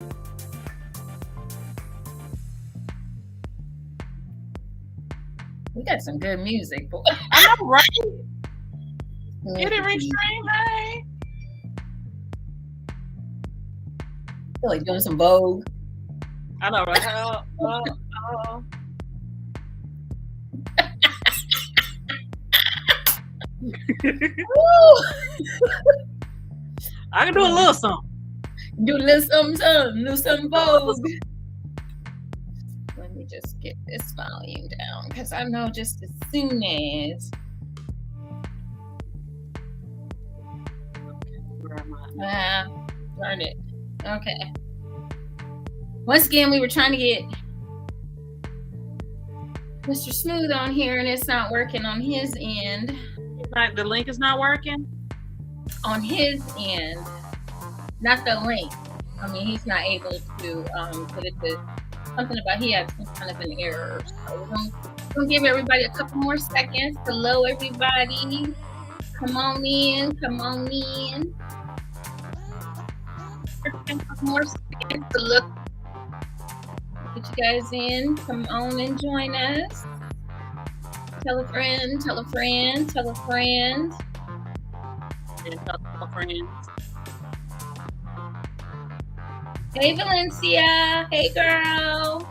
We got some good music, boy. I know, right? Get it, Restream, hey. I feel like doing some Vogue. I know, right? I can do a little something. Do a little something, do some Vogue. Let me just get this volume down because I know just as soon as. Darn it. Okay. Once again, we were trying to get Mr. Smooth on here, and it's not working on his end. Like the link is not working? On his end. Not the link. I mean, he's not able to put it to something about he had some kind of an error. So we're going to give everybody a couple more seconds. Hello, everybody. Come on in. Come on in. A couple more seconds to look. Get you guys in. Come on and join us. Tell a friend. Tell a friend. Tell a friend. And tell a friend. Hey, Valencia. Hey, girl.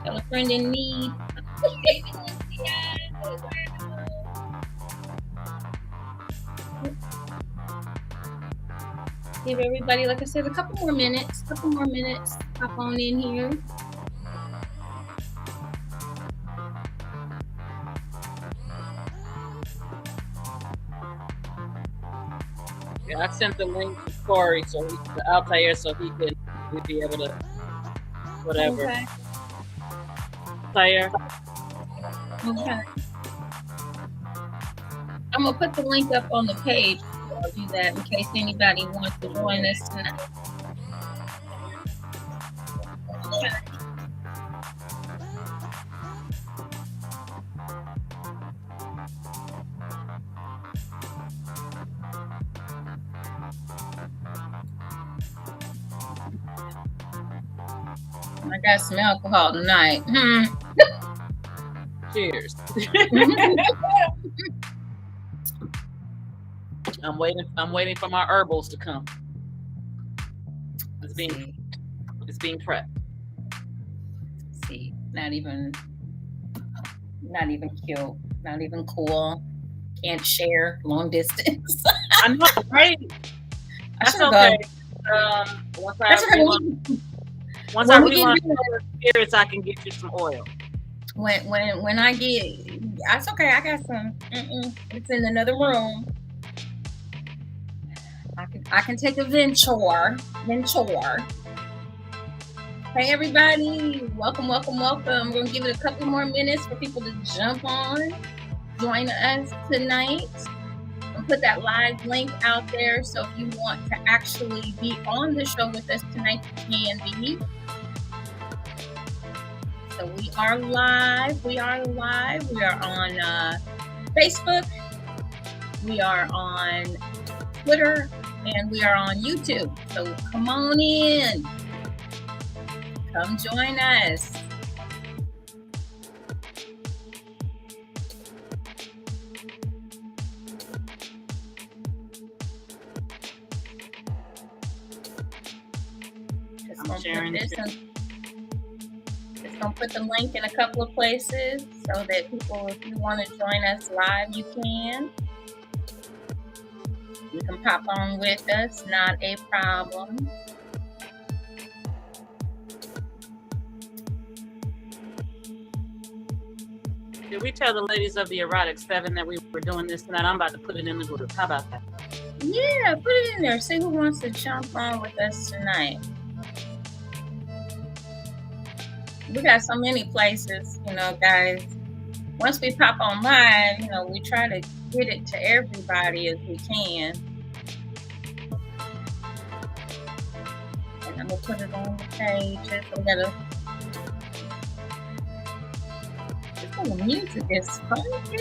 Tell a friend in need. Hey, Valencia. Hey, girl. Give everybody, like I said, a couple more minutes. Hop on in here. Yeah, I sent the link to Corey, so to Altair, so we'd be able to whatever. Okay. Altair. Okay. I'm gonna put the link up on the page. I'll do that in case anybody wants to join us tonight. Okay. I got some alcohol tonight. Cheers. I'm waiting for my herbals to come. It's being prepped. See, not even cute, not even cool. Can't share long distance. I know, right? That's okay. Once I relaunch spirits, I can get you some oil. When I get, that's okay. I got some. It's in another room. I can take a venture. Hey everybody, welcome. We're gonna give it a couple more minutes for people to jump on, join us tonight. I'll put that live link out there, so if you want to actually be on the show with us tonight, you can be. So we are live. We are on Facebook. We are on Twitter. And we are on YouTube. So come on in. Come join us. Just gonna put the link in a couple of places so that people, if you want to join us live, you can. You can pop on with us, not a problem. Did we tell the ladies of the Erotic 7 that we were doing this tonight? I'm about to put it in the group. How about that? Yeah, put it in there. See who wants to jump on with us tonight. We got so many places, guys. Once we pop on live, we try to get it to everybody as we can. And I'm gonna put it on the page. The music is funky.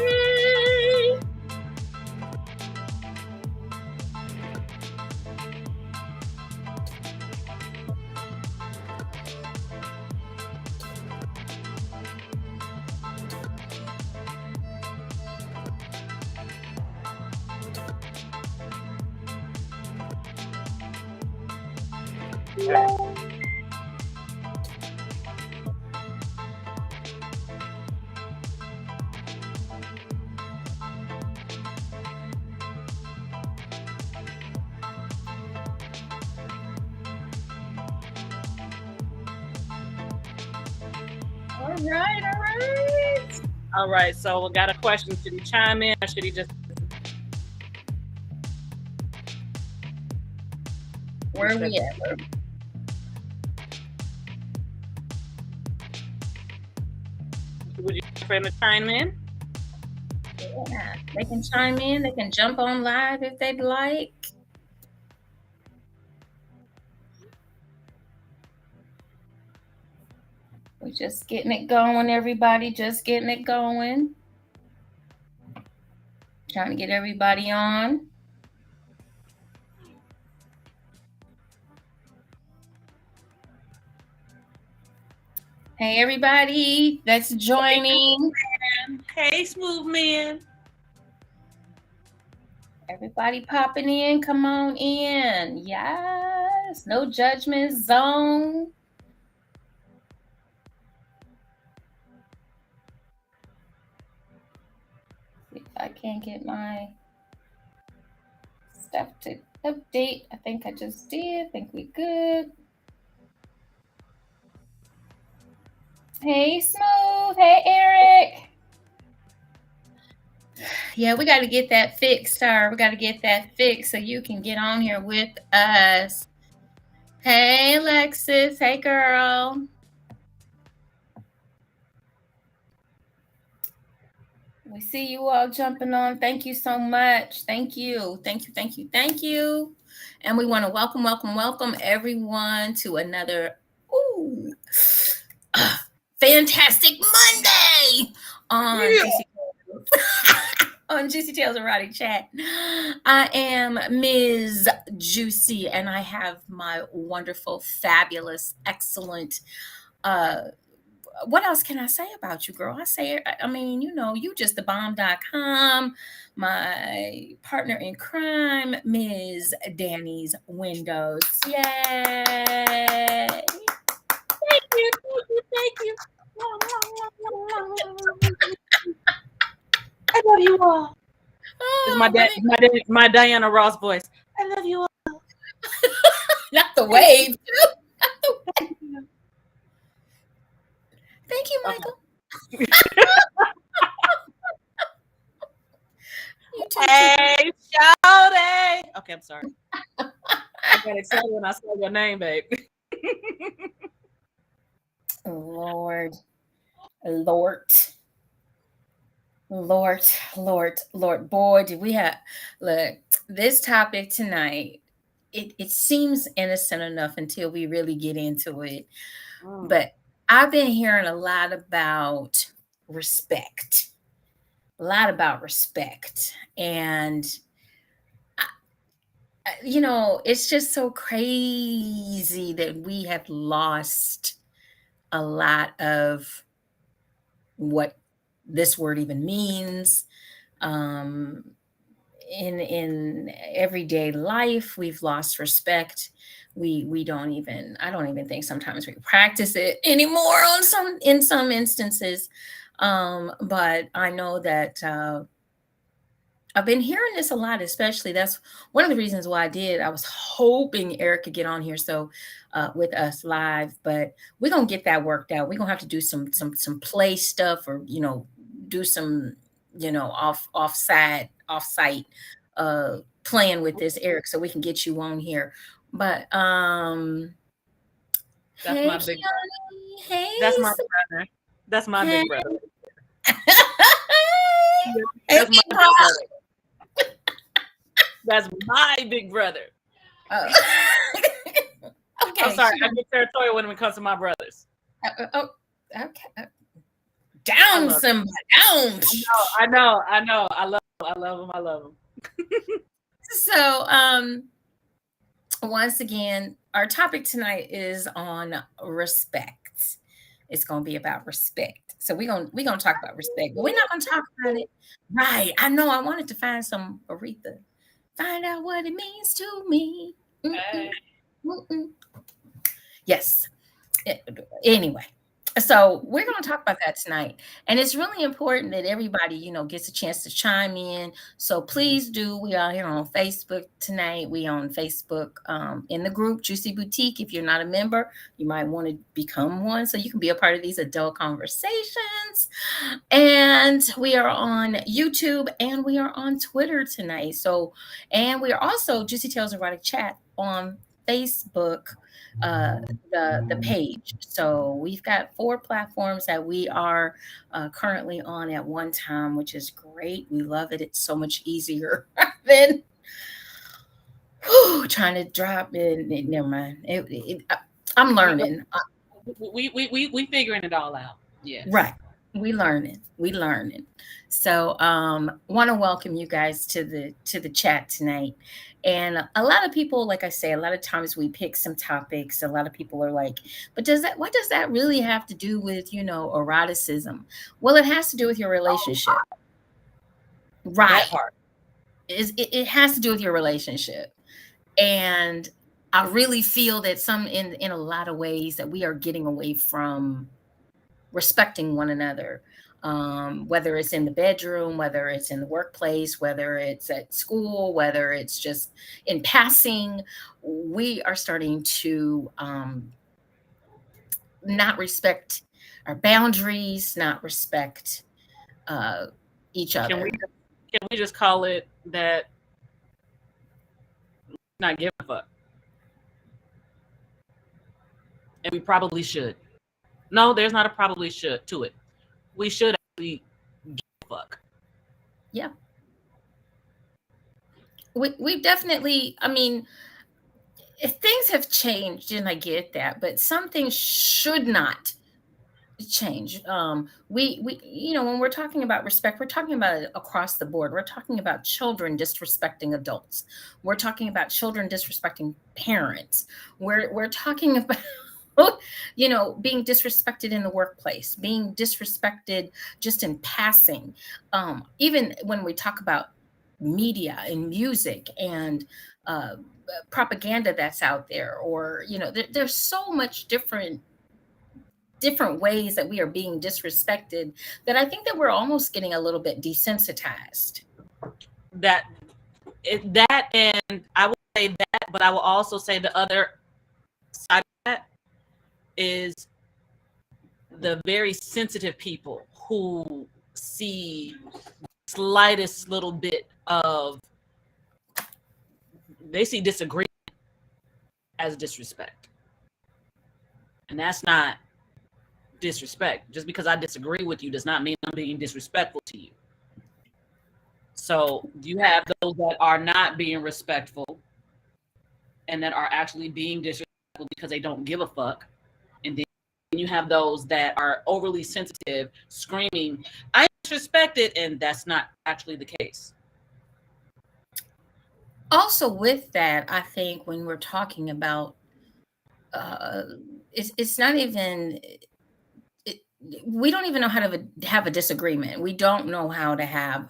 Okay. All right, all right. All right. So we got a question. Should he chime in or should he just? Where are we at? Would you like for him to chime in? Yeah, they can chime in. They can jump on live if they'd like. We're just getting it going, everybody. Just getting it going. Trying to get everybody on. Hey, everybody that's joining. Hey, smooth man. Everybody popping in. Come on in. Yes. No judgment zone. See if I can't get my stuff to update. I think I just did. I think we good. Hey, Smooth. Hey, Eric. Yeah, we got to get that fixed, sir. We got to get that fixed so you can get on here with us. Hey, Alexis. Hey, girl. We see you all jumping on. Thank you so much. Thank you. Thank you. Thank you. Thank you. And we want to welcome everyone to another fantastic Monday on on Juicy Tales Erotic Chat. I am Ms. Juicy, and I have my wonderful, fabulous, excellent. What else can I say about you, girl? I mean, you just the bomb.com, my partner in crime, Ms. Danny's Windows. Yay! Thank you. I love you all. This is my Diana Ross voice. I love you all. Not the wave. Thank you, Michael. Hey, shawty. Okay, I'm sorry. I got excited when I saw your name, babe. Lord. Boy, did we have look this topic tonight. It seems innocent enough until we really get into it. But I've been hearing a lot about respect. And it's just so crazy that we have lost a lot of what this word even means. In everyday life, we've lost respect. I don't even think sometimes we practice it anymore in some instances. But I know that I've been hearing this a lot, especially that's one of the reasons why I was hoping Eric could get on here with us live, but we're gonna get that worked out. We're gonna have to do some play stuff, or do some offsite playing with this, Eric, so we can get you on here. But that's hey, my big Keanu. Hey, that's my brother. That's my big brother. That's my brother. That's my big brother. Oh. Okay. I'm sorry. I get territorial when it comes to my brothers. Okay. Down, somebody. Down. I know. I love them. So, once again, our topic tonight is on respect. It's going to be about respect. So we're gonna talk about respect, but we're not gonna talk about it. Right. I know. I wanted to find some Aretha. Find out what it means to me. Mm-mm. Mm-mm. Yes. Anyway, so we're going to talk about that tonight, and it's really important that everybody, gets a chance to chime in. So please do. We are here on Facebook tonight. We on Facebook, in the group Juicy Boutique. If you're not a member, you might want to become one so you can be a part of these adult conversations. And we are on YouTube and we are on Twitter tonight. So, and we are also Juicy Tales Erotic Chat on Facebook, uh, the page. So we've got 4 platforms that we are currently on at one time, which is great. We love it. It's so much easier than trying to drop in. Never mind. I'm We learning. we figuring it all out. Yes. Right. We learning. We learning. So want to welcome you guys to the chat tonight. And a lot of people, like I say, a lot of times we pick some topics. A lot of people are like, but what does that really have to do with, eroticism? Well, it has to do with your relationship. Right. That part. It has to do with your relationship. And I really feel that in a lot of ways that we are getting away from respecting one another, whether it's in the bedroom, whether it's in the workplace, whether it's at school, whether it's just in passing. We are starting to not respect our boundaries, not respect uh, each Can we other. can we just call it that? Not give a fuck, and we probably should. No, there's not a probably should to it. We should actually give a fuck. Yeah, we definitely. I mean, if things have changed, and I get that, but some things should not change. We when we're talking about respect, we're talking about it across the board. We're talking about children disrespecting adults. We're talking about children disrespecting parents. We're talking about being disrespected in the workplace, being disrespected just in passing. Even when we talk about media and music and propaganda that's out there, or there's so much different ways that we are being disrespected, that I think that we're almost getting a little bit desensitized. That that and I will say that, but I will also say the other side of that is the very sensitive people who see slightest little bit of, they see disagreement as disrespect, and that's not disrespect. Just because I disagree with you does not mean I'm being disrespectful to you. So you have those that are not being respectful and that are actually being disrespectful because they don't give a fuck. And then you have those that are overly sensitive, screaming, I disrespected, and that's not actually the case. Also, with that, I think when we're talking about uh, it's not even it, we don't even know how to have a disagreement. We don't know how to have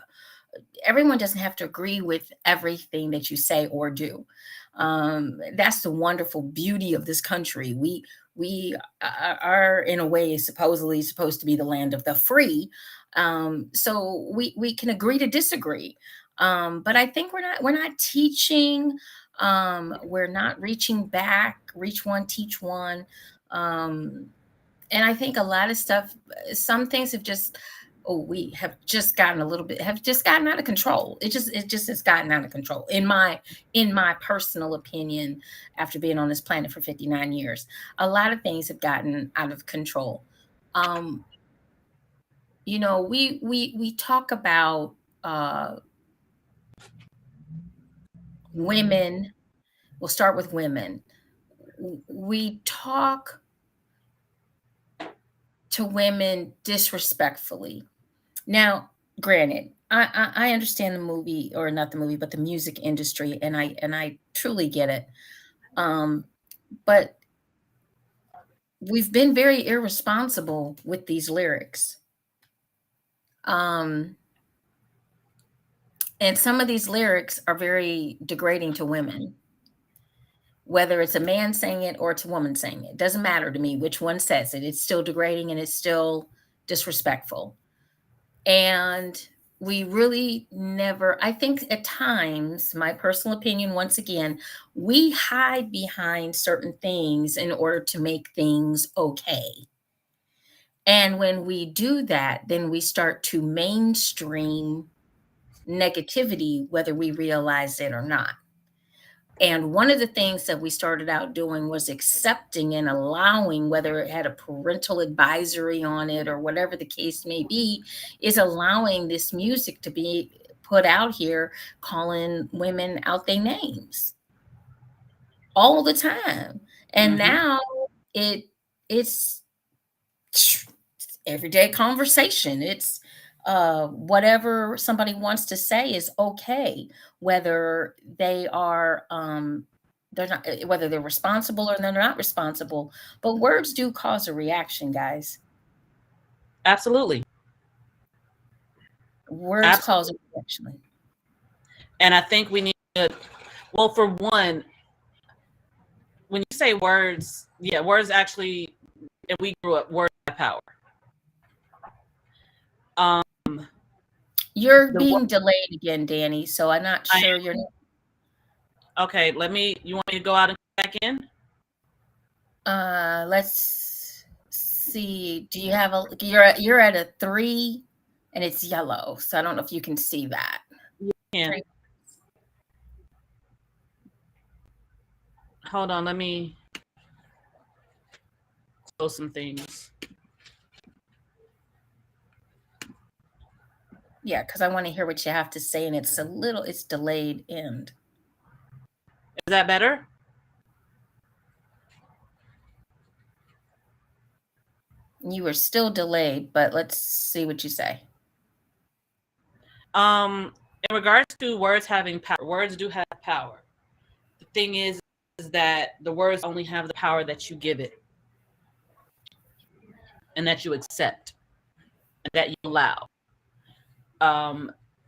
everyone doesn't have to agree with everything that you say or do. That's the wonderful beauty of this country. We are in a way supposedly supposed to be the land of the free. So we can agree to disagree. But I think we're not teaching. We're not reaching back. Reach one, teach one. Um, and I think a lot of stuff, some things have just, we have just gotten a little bit, have just gotten out of control. It just has gotten out of control in my personal opinion. After being on this planet for 59 years, a lot of things have gotten out of control. um we talk about women. We'll start with women. We talk to women disrespectfully. Now, granted, I understand the movie, or not the movie, but the music industry, and I truly get it. Um, but we've been very irresponsible with these lyrics. Um, and some of these lyrics are very degrading to women. whether it's a man saying it or it's a woman saying it. It doesn't matter to me which one says it. It's still degrading and it's still disrespectful. And we really never, I think at times, my personal opinion, once again, we hide behind certain things in order to make things okay. And when we do that, then we start to mainstream negativity, whether we realize it or not. And one of the things that we started out doing was accepting and allowing, whether it had a parental advisory on it or whatever the case may be, is allowing this music to be put out here calling women out their names all the time. And Mm-hmm. now it it's everyday conversation. It's whatever somebody wants to say is okay, whether they are they're not, whether they're responsible or they're not responsible. But words do cause a reaction, guys. Absolutely. Words cause a Absolutely. reaction. And I think we need to, well, for one, when you say words, yeah, words actually, and we grew up, words have power. Um, You're the being delayed again, Danny, so I'm not I sure you're okay. You want me to go out and come back in? let's see. Do you have a you're at a 3 and it's yellow. So I don't know if you can see that. Yeah. Hold on. Let me close some things. Yeah, because I want to hear what you have to say, and it's delayed end. Is that better? You are still delayed, but let's see what you say. In regards to words having power, words do have power. The thing is that the words only have the power that you give it and that you accept and that you allow.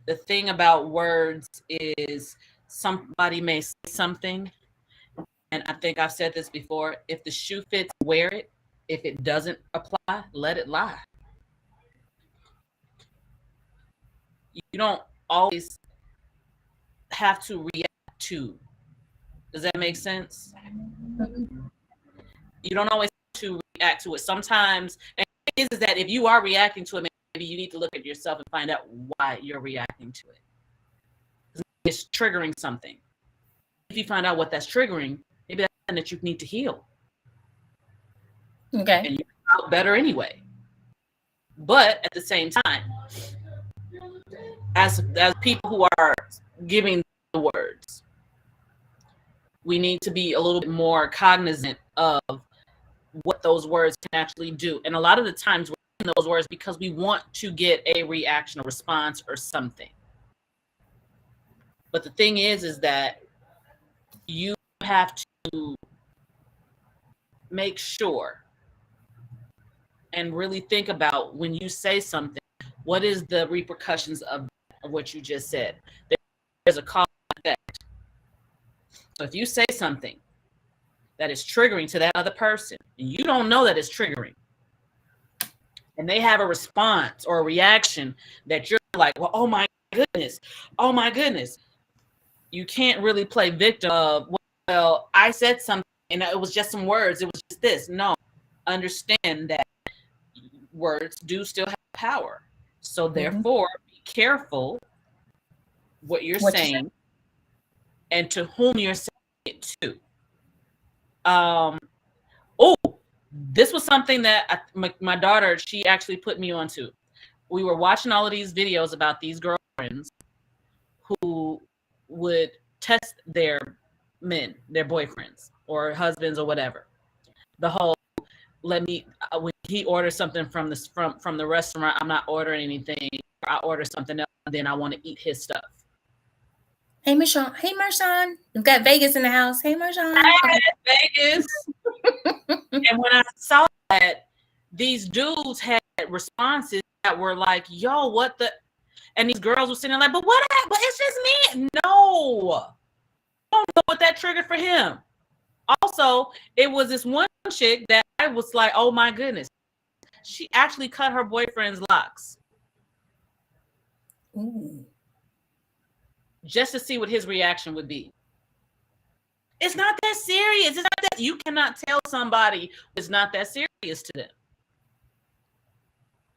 The thing about words is somebody may say something, and I think I've said this before, if the shoe fits, wear it. If it doesn't apply, let it lie. You don't always have to react to. Does that make sense? You don't always have to react to it. Sometimes, and it is that if you are reacting to it, maybe you need to look at yourself and find out why you're reacting to it. It's triggering something. If you find out what that's triggering, maybe that's something that you need to heal. Okay. And you come out better anyway. But at the same time, as people who are giving the words, we need to be a little bit more cognizant of what those words can actually do. And a lot of the times we're in those words because we want to get a reaction, a response, or something. But the thing is that you have to make sure and really think about when you say something, what is the repercussions of what you just said? There's a cause and effect. So if you say something that is triggering to that other person, and you don't know that it's triggering, and they have a response or a reaction that you're like, well, oh my goodness, you can't really play victim of, well, I said something and it was just some words, it was just this. No, understand that words do still have power. So therefore, be careful what you're saying and to whom you're saying it to. This was something that my daughter, she actually put me onto. We were watching all of these videos about these girlfriends who would test their men, their boyfriends or husbands or whatever. The whole when he orders something from the restaurant, I'm not ordering anything. I order something else, and then I want to eat his stuff. Hey, Marshawn. Hey, Marshawn. We've got Vegas in the house. Hey, Marshawn. Hey, Vegas. And when I saw that, these dudes had responses that were like, yo, what the? And these girls were sitting there like, but what? But it's just me. No. I don't know what that triggered for him. Also, it was this one chick that I was like, oh my goodness. She actually cut her boyfriend's locks. Ooh. Just to see what his reaction would be. It's not that serious. It's not that you cannot tell somebody it's not that serious to them.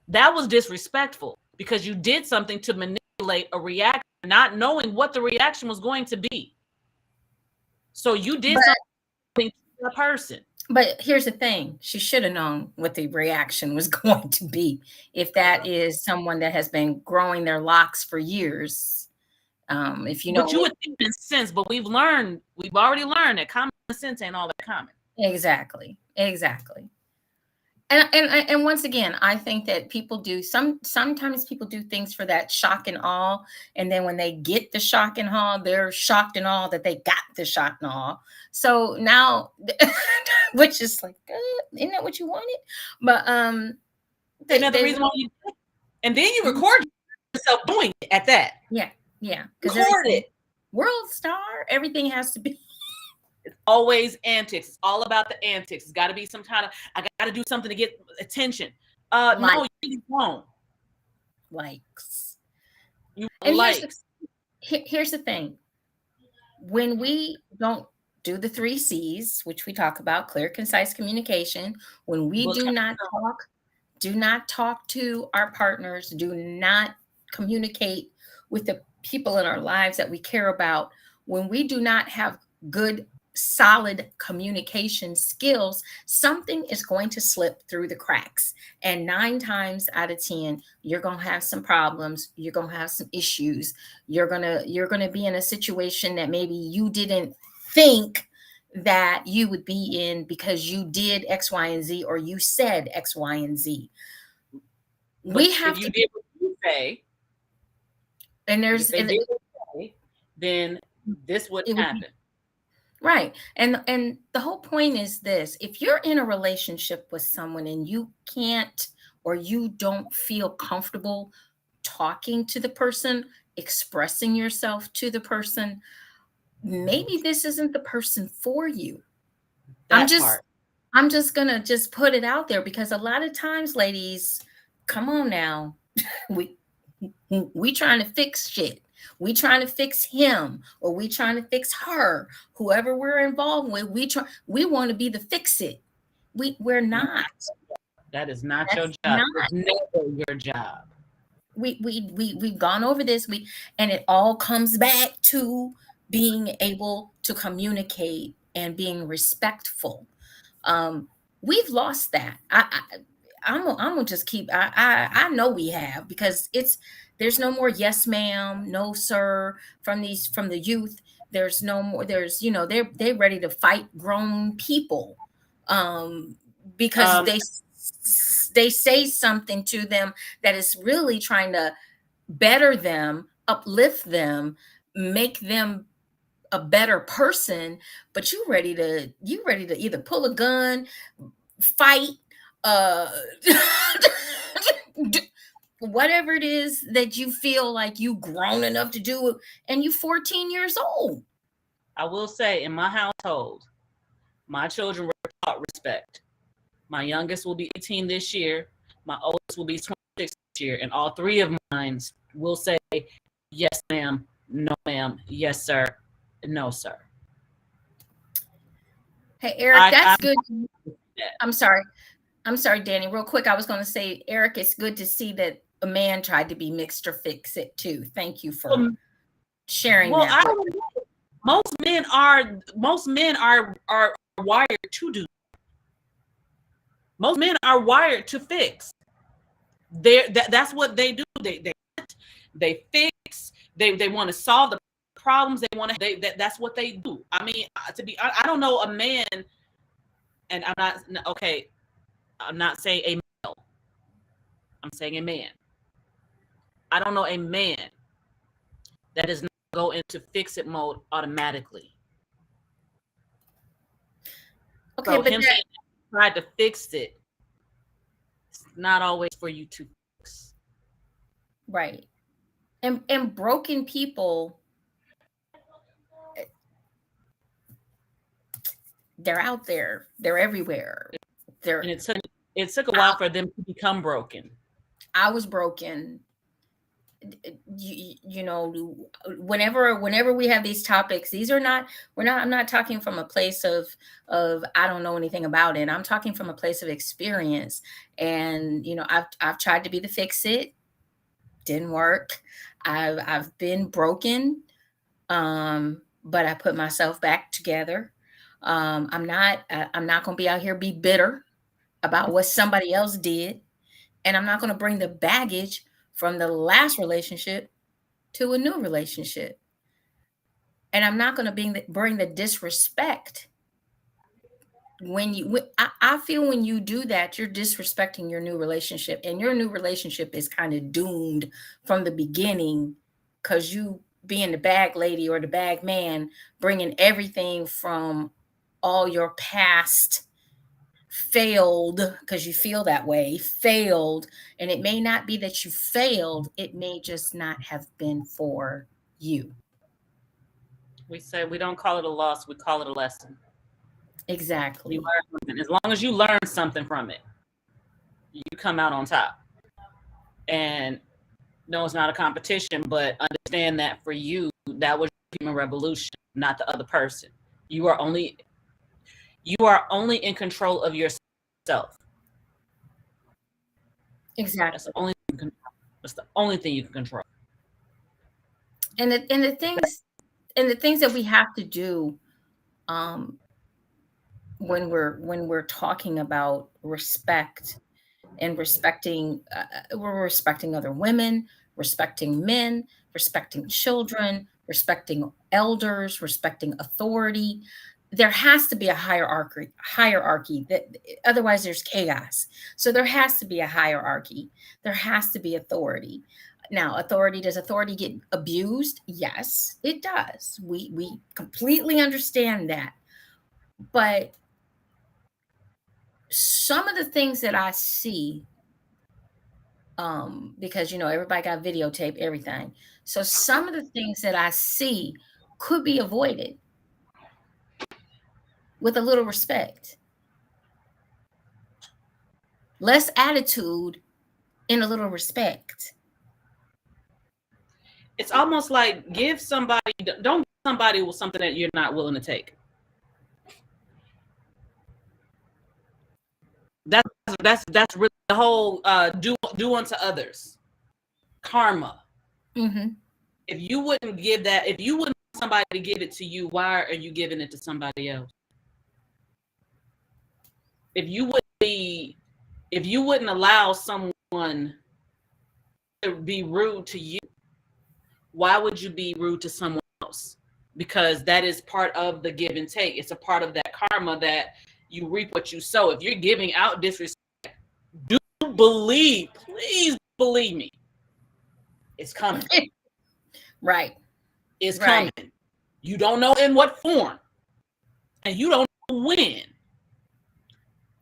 That was disrespectful because you did something to manipulate a reaction, not knowing what the reaction was going to be. So you did something to a person. But here's the thing. She should have known what the reaction was going to be. If that is someone that has been growing their locks for years, if you know. But you would think in sense, but we've already learned that common sense ain't all that common. Exactly. And once again, I think that people do sometimes people do things for that shock and awe, and then when they get the shock and awe, they're shocked and awe that they got the shock and awe. So now, which is like, isn't that what you wanted? But another reason why you, and then you record yourself doing it at that. Yeah, Record it. World star, everything has to be. It's always antics. It's all about the antics. It's got to be some kind of, I got to do something to get attention. No, you won't. Likes. You and likes. Here's the thing. When we don't do the 3 C's, which we talk about, clear, concise communication, when we do not talk to our partners, do not communicate with the people in our lives that we care about, when we do not have good, solid communication skills, something is going to slip through the cracks. And 9 times out of 10, you're going to have some problems. You're going to have some issues. You're going to be in a situation that maybe you didn't think that you would be in because you did X, Y, and Z, or you said X, Y, and Z. But we have to did what you say, and there's then this would happen. Right. And the whole point is this: if you're in a relationship with someone and you can't, or you don't feel comfortable talking to the person, expressing yourself to the person, maybe this isn't the person for you. I'm just gonna put it out there, because a lot of times, ladies, come on now, we trying to fix shit. We trying to fix him, or we trying to fix her, whoever we're involved with. We want to be the fix it. We're not. That is not your job. It's never your job. We've gone over this. And it all comes back to being able to communicate and being respectful. We've lost that. I'm gonna just keep. I know we have, because there's no more yes ma'am, no sir from the youth. There's no more. There's they're ready to fight grown people, because they say something to them that is really trying to better them, uplift them, make them a better person. But you ready to either pull a gun, fight, whatever it is that you feel like you grown enough to do, and you 14 years old. I will say, in my household, my children were taught respect. My youngest will be 18 this year. My oldest will be 26 this year. And all 3 of mine will say, yes, ma'am, no, ma'am, yes, sir, no, sir. Hey, Eric, that's good. I'm sorry, Danny, real quick. I was going to say, Eric, it's good to see that a man tried to be Mr. Fix It too. Thank you for sharing that. I don't know. Most men are wired to do. Most men are wired to fix. That's what they do. They fix. They want to solve the problems. That's what they do. I mean, I don't know a man, and I'm not saying a male. I'm saying a man. I don't know a man that does not go into fix it mode automatically. Okay, so but him saying tried to fix it, it's not always for you to fix. Right. And broken people, They're out there. They're everywhere. And it took a while for them to become broken. I was broken. You know, whenever we have these topics, these are not, I'm not talking from a place of I don't know anything about it. I'm talking from a place of experience. And you know, I've tried to be the fix it, didn't work. I've been broken, but I put myself back together. I'm not going to be out here be bitter about what somebody else did, and I'm not going to bring the baggage from the last relationship to a new relationship. And I'm not going to bring the disrespect. I feel when you do that, you're disrespecting your new relationship, and your new relationship is kind of doomed from the beginning, because you being the bag lady or the bag man, bringing everything from all your past failed, because you feel that way, failed. And it may not be that you failed, it may just not have been for you. We say we don't call it a loss, we call it a lesson. Exactly. You learn something. As long as you learn something from it, you come out on top. And no, it's not a competition, but understand that for you, that was human revolution, not the other person. You are only in control of yourself. Exactly. That's the only thing you can control. And the things that we have to do, when we're talking about respect and respecting, we're respecting other women, respecting men, respecting children, respecting elders, respecting authority. There has to be a hierarchy, that otherwise there's chaos. So there has to be a hierarchy. There has to be authority. Now, does authority get abused? Yes, it does. We completely understand that. But some of the things that I see, because you know everybody got videotape everything, so some of the things that I see could be avoided with a little respect, less attitude, and a little respect. It's almost like don't give somebody with something that you're not willing to take. That's really the whole do unto others, karma. Mm-hmm. If you wouldn't want somebody to give it to you, why are you giving it to somebody else? If you wouldn't allow someone to be rude to you, why would you be rude to someone else? Because that is part of the give and take. It's a part of that karma, that you reap what you sow. If you're giving out disrespect, please believe me, it's coming. Right. It's coming. You don't know in what form, and you don't know when,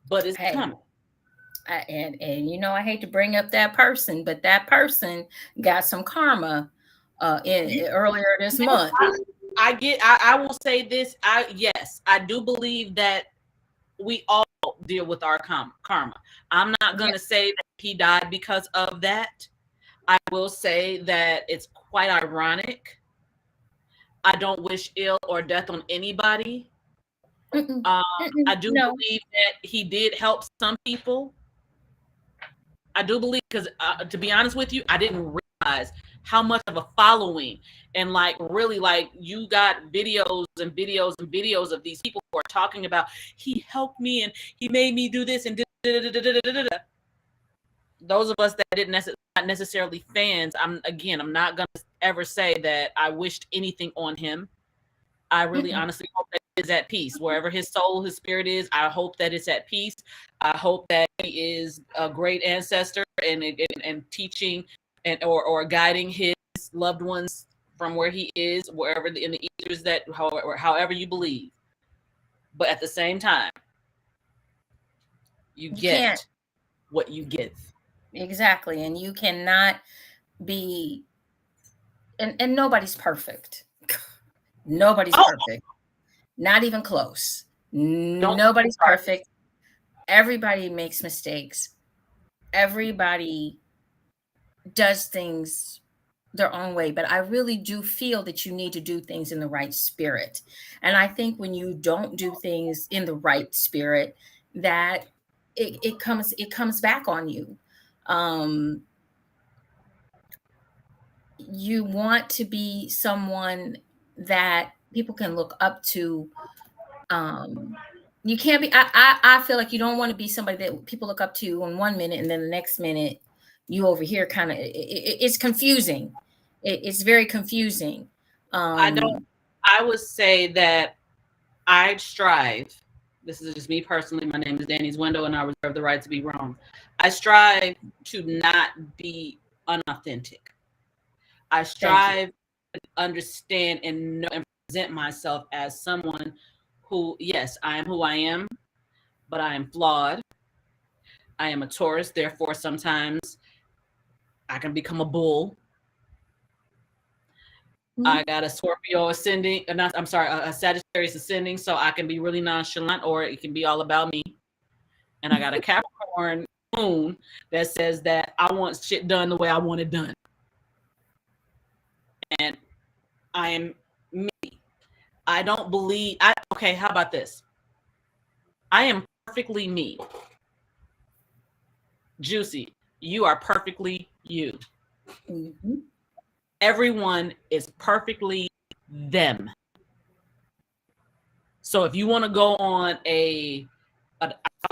but it's coming. And you know, I hate to bring up that person, but that person got some karma earlier this month. I will say this. Yes, I do believe that we all deal with our karma. I'm not going to say that he died because of that. I will say that it's quite ironic. I don't wish ill or death on anybody. I do believe that he did help some people. I do believe, because to be honest with you, I didn't realize how much of a following, and like really, like, you got videos and videos and videos of these people who are talking about, he helped me and he made me do this and those of us that not necessarily fans. I'm not gonna ever say that I wished anything on him. I really honestly hope that he is at peace wherever his soul, his spirit is. I hope that it's at peace. I hope that he is a great ancestor and teaching or guiding his loved ones from where he is, wherever in the ethers, that however you believe. But at the same time, you get what you give. Exactly. And you cannot be, and nobody's perfect. Nobody's perfect. Not even close. Nobody's perfect. Everybody makes mistakes. Everybody does things their own way, but I really do feel that you need to do things in the right spirit. And I think when you don't do things in the right spirit, that it comes back on you. You want to be someone that people can look up to. You can't be. I feel like you don't want to be somebody that people look up to in 1 minute, and then the next minute you over here kind of. It's confusing. It's very confusing. I would say that I strive. This is just me personally. My name is Danny's Window, and I reserve the right to be wrong. I strive to not be unauthentic. I strive to understand and know and present myself as someone who, yes, I am who I am, but I am flawed. I am a Taurus, therefore sometimes I can become a bull. Mm-hmm. I got a Scorpio ascending, a Sagittarius ascending, so I can be really nonchalant, or it can be all about me. And I got a Capricorn moon that says that I want shit done the way I want it done. And I am me. I don't believe, okay, how about this? I am perfectly me. Juicy, you are perfectly you. Mm-hmm. Everyone is perfectly them. So if you want to go on an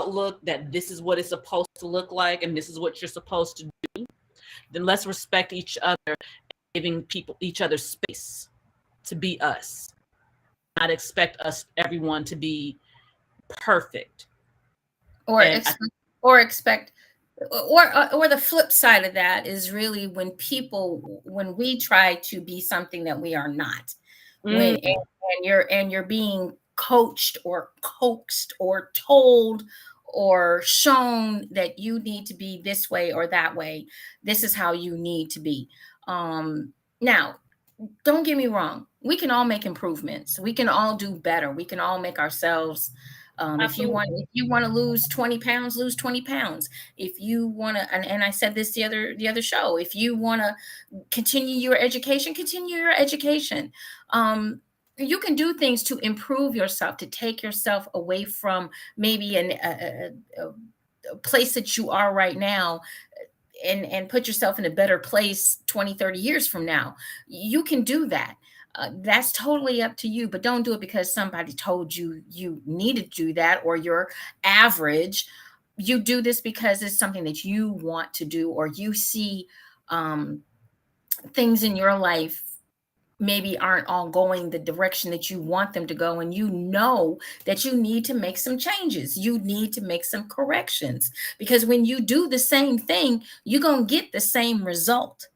outlook that this is what it's supposed to look like and this is what you're supposed to do, then let's respect each other, giving each other space to be us. Not expect everyone to be perfect. Or expect or the flip side of that is really when we try to be something that we are not. When and you're being coached or coaxed or told or shown that you need to be this way or that way. This is how you need to be. Now, don't get me wrong. We can all make improvements. We can all do better. We can all make ourselves. If you want to lose 20 pounds, lose 20 pounds. If you want to, and I said this the other show, if you want to continue your education, continue your education. You can do things to improve yourself, to take yourself away from maybe a place that you are right now, and put yourself in a better place 20, 30 years from now. You can do that. That's totally up to you, but don't do it because somebody told you you need to do that or you're average. You do this because it's something that you want to do, or you see things in your life maybe aren't all going the direction that you want them to go, and you know that you need to make some changes. You need to make some corrections, because when you do the same thing, you're going to get the same result.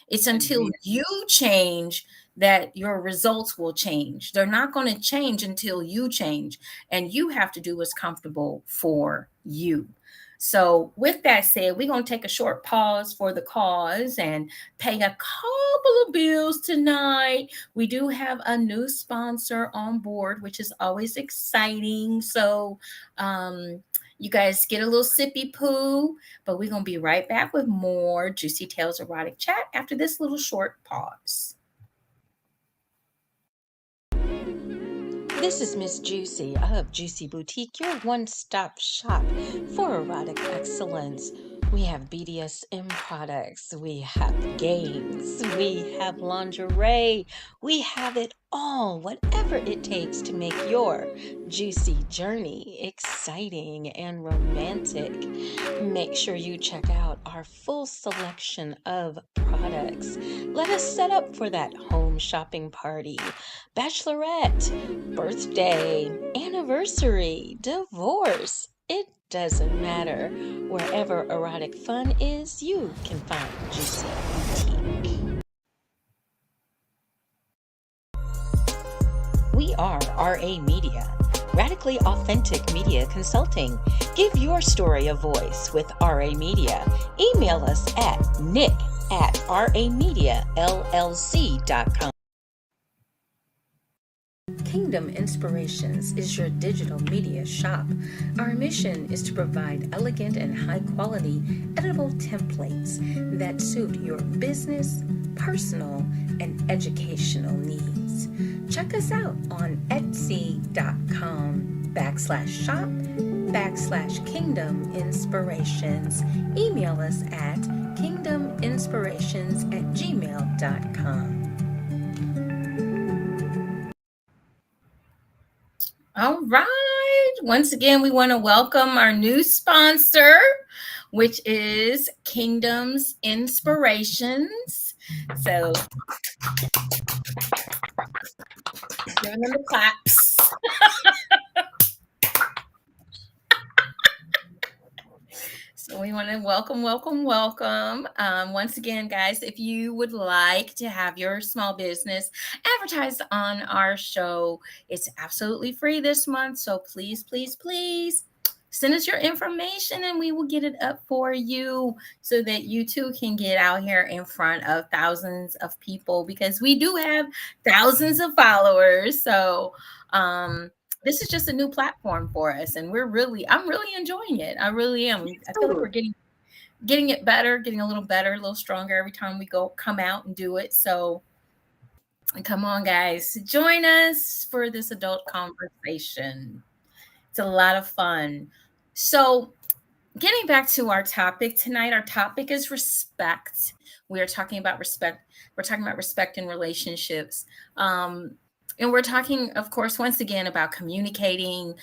It's until you change that your results will change. They're not going to change until you change, and you have to do what's comfortable for you. So with that said, we're going to take a short pause for the cause and pay a couple of bills tonight. We do have a new sponsor on board, which is always exciting. So you guys get a little sippy poo, but we're going to be right back with more Juicy Tales Erotic Chat after this little short pause. This is Miss Juicy of Juicy Boutique, your one-stop shop for erotic excellence. We have BDSM products, we have games, we have lingerie, we have it all, whatever it takes to make your juicy journey exciting and romantic. Make sure you check out our full selection of products. Let us set up for that home shopping party, bachelorette, birthday, anniversary, divorce. It doesn't matter. Wherever erotic fun is, you can find Juicy Boutique. We are RA Media, radically authentic media consulting. Give your story a voice with RA Media. Email us at nick@ramediallc.com. Kingdom Inspirations is your digital media shop. Our mission is to provide elegant and high-quality editable templates that suit your business, personal, and educational needs. Check us out on etsy.com/shop/Kingdom Inspirations. Email us at kingdominspirations@gmail.com. All right. Once again, we want to welcome our new sponsor, which is Kingdom's Inspirations. So, giving them the claps. So we want to welcome. Once again, guys, if you would like to have your small business advertised on our show, it's absolutely free this month. So please send us your information and we will get it up for you so that you too can get out here in front of thousands of people, because we do have thousands of followers. So, this is just a new platform for us, and I'm really enjoying it. I really am. I feel like we're getting it better, getting a little better, a little stronger every time we come out and do it. So come on, guys, join us for this adult conversation. It's a lot of fun. So getting back to our topic tonight, our topic is respect. We are talking about respect. We're talking about respect in relationships. And we're talking, of course, once again about communicating,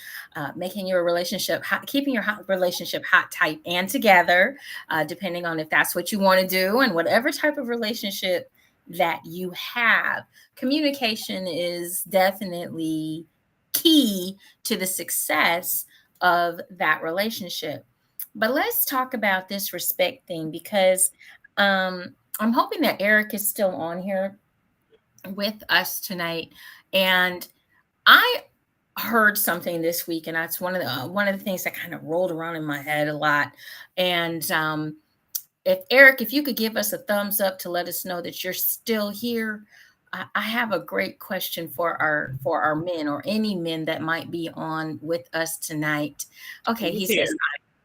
making your relationship hot, keeping your relationship hot, tight, and together, depending on if that's what you want to do, and whatever type of relationship that you have. Communication is definitely key to the success of that relationship. But let's talk about this respect thing, because I'm hoping that Eric is still on here with us tonight. And I heard something this week, and that's one of the things that kind of rolled around in my head a lot. And if Eric, if you could give us a thumbs up to let us know that you're still here, I have a great question for our men, or any men that might be on with us tonight. Okay, he says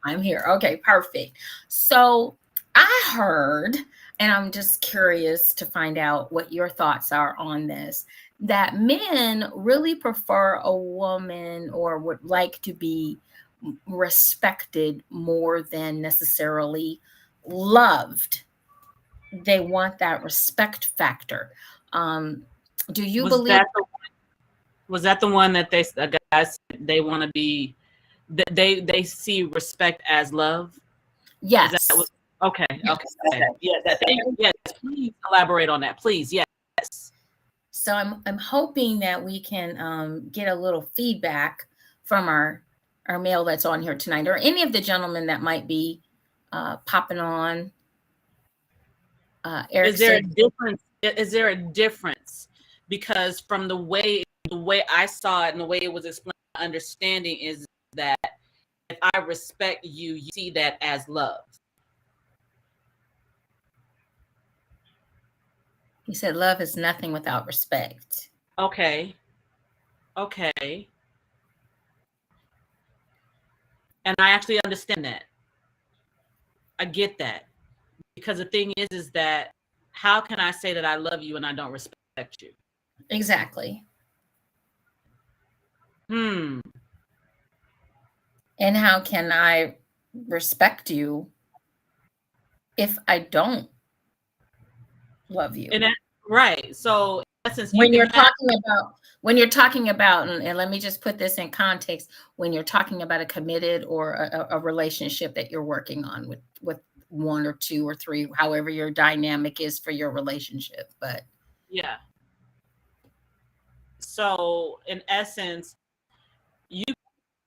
I'm here. Okay, perfect. So I heard, and I'm just curious to find out what your thoughts are on this, that men really prefer a woman, or would like to be respected more than necessarily loved. They want that respect factor. Do you believe was that the one that guys said they want to be, they see respect as love? Yes. Okay. Yes. Please elaborate on that, please. Yes. So I'm hoping that we can get a little feedback from our male that's on here tonight, or any of the gentlemen that might be popping on. Eric, is there a difference? Is there a difference? Because from the way I saw it and the way it was explained, my understanding is that if I respect you, you see that as love. He said, love is nothing without respect. Okay. And I actually understand that. I get that. Because the thing is that how can I say that I love you and I don't respect you? Exactly. And how can I respect you if I don't love you? Right. So in essence, when you're talking about, and let me just put this in context, when you're talking about a committed or a relationship that you're working on with one or two or three, however your dynamic is for your relationship. But yeah. So in essence, you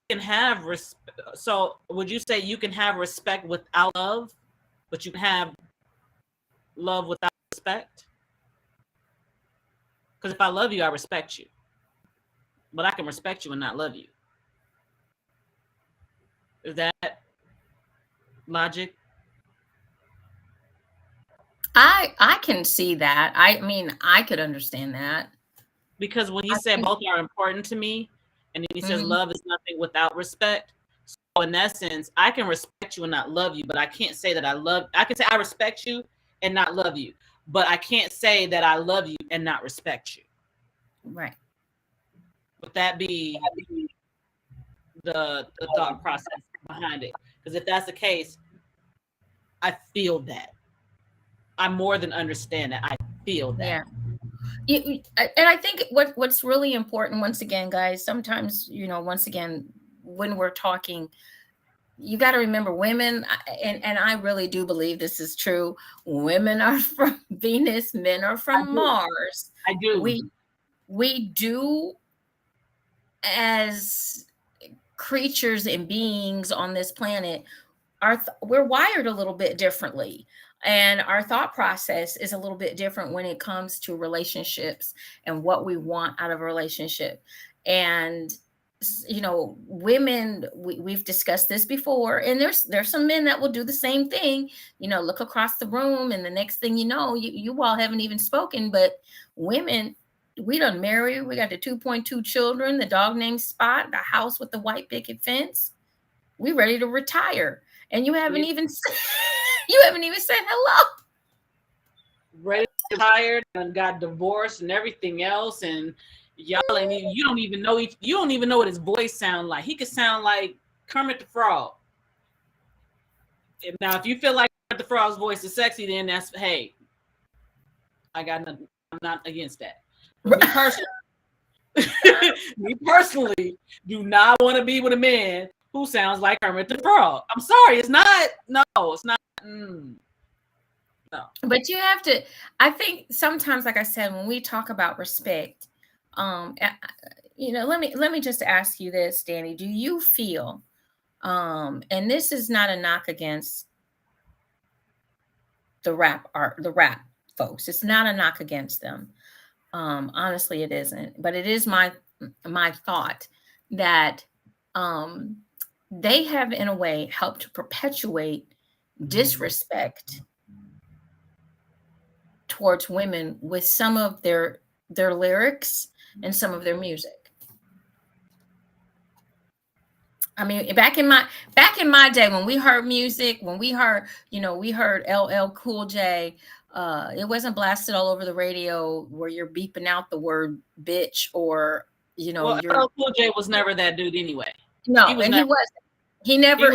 can have respect. So would you say you can have respect without love, but you can have love without respect? Because if I love you, I respect you. But I can respect you and not love you. Is that logic? I can see that. I mean, I could understand that. Because when he said both are important to me, and then he says love is nothing without respect. So in that sense, I can respect you and not love you, but I can't say that I can say I respect you and not love you, but I can't say that I love you and not respect you. Right. Would that be the thought process behind it? Because if that's the case, I feel that. I more than understand that. I feel that. Yeah. And I think what's really important, once again, guys, sometimes, once again, when we're talking, you got to remember women, and I really do believe this is true. Women are from Venus, men are from Mars. I do. We do, as creatures and beings on this planet, we're wired a little bit differently, and our thought process is a little bit different when it comes to relationships and what we want out of a relationship. And women, we've discussed this before, and there's some men that will do the same thing. Look across the room, and the next thing you know, you all haven't even spoken. But women, we done married, we got the 2.2 children, the dog named Spot, the house with the white picket fence. We ready to retire, and you haven't even said hello. Ready to retire and got divorced and everything else, and y'all ain't even, you don't even know what his voice sound like. He could sound like Kermit the Frog. Now, if you feel like Kermit the Frog's voice is sexy, then that's, hey, I got nothing. I'm not against that. But me personally, do not want to be with a man who sounds like Kermit the Frog. I'm sorry, it's not. No, it's not. No. But you have to. I think sometimes, like I said, when we talk about respect, let me just ask you this, Danny. Do you feel, and this is not a knock against the rap folks. It's not a knock against them. Honestly, it isn't. But it is my thought that they have, in a way, helped to perpetuate disrespect towards women with some of their lyrics and some of their music. I mean, back in my day, when we heard music, when we heard LL Cool J, it wasn't blasted all over the radio where you're beeping out the word bitch, or Well, LL Cool J was never that dude anyway. No, he wasn't. He never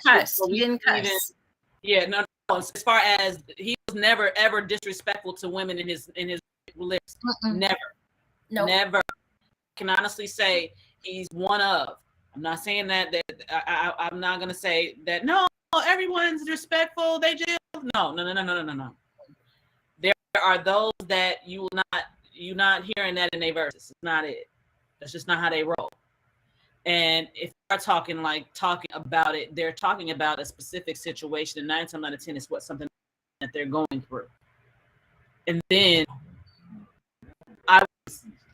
cussed. He didn't cuss. No. As far as, he was never ever disrespectful to women in his lyrics. Never. No. Never. I can honestly say he's one of. I'm not saying that I'm not gonna say that no, everyone's disrespectful. They just no. There are those that you're not hearing that in their verses. It's not it. That's just not how they roll. And if they're talking about it, they're talking about a specific situation, and 9 times out of 10 is something that they're going through. And then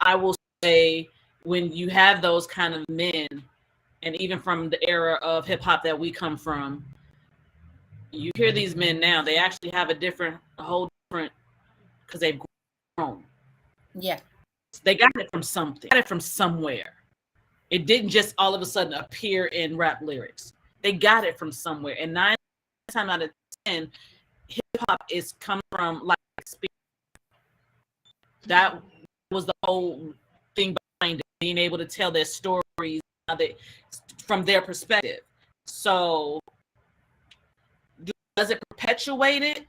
I will say, when you have those kind of men, and even from the era of hip hop that we come from, you hear these men now, they actually have a whole different, because they've grown. Yeah. They got it from something, got it from somewhere. It didn't just all of a sudden appear in rap lyrics. They got it from somewhere. And 9 times out of 10, hip hop is come from life experience. That was the whole thing behind it, being able to tell their stories from their perspective. So does it perpetuate it?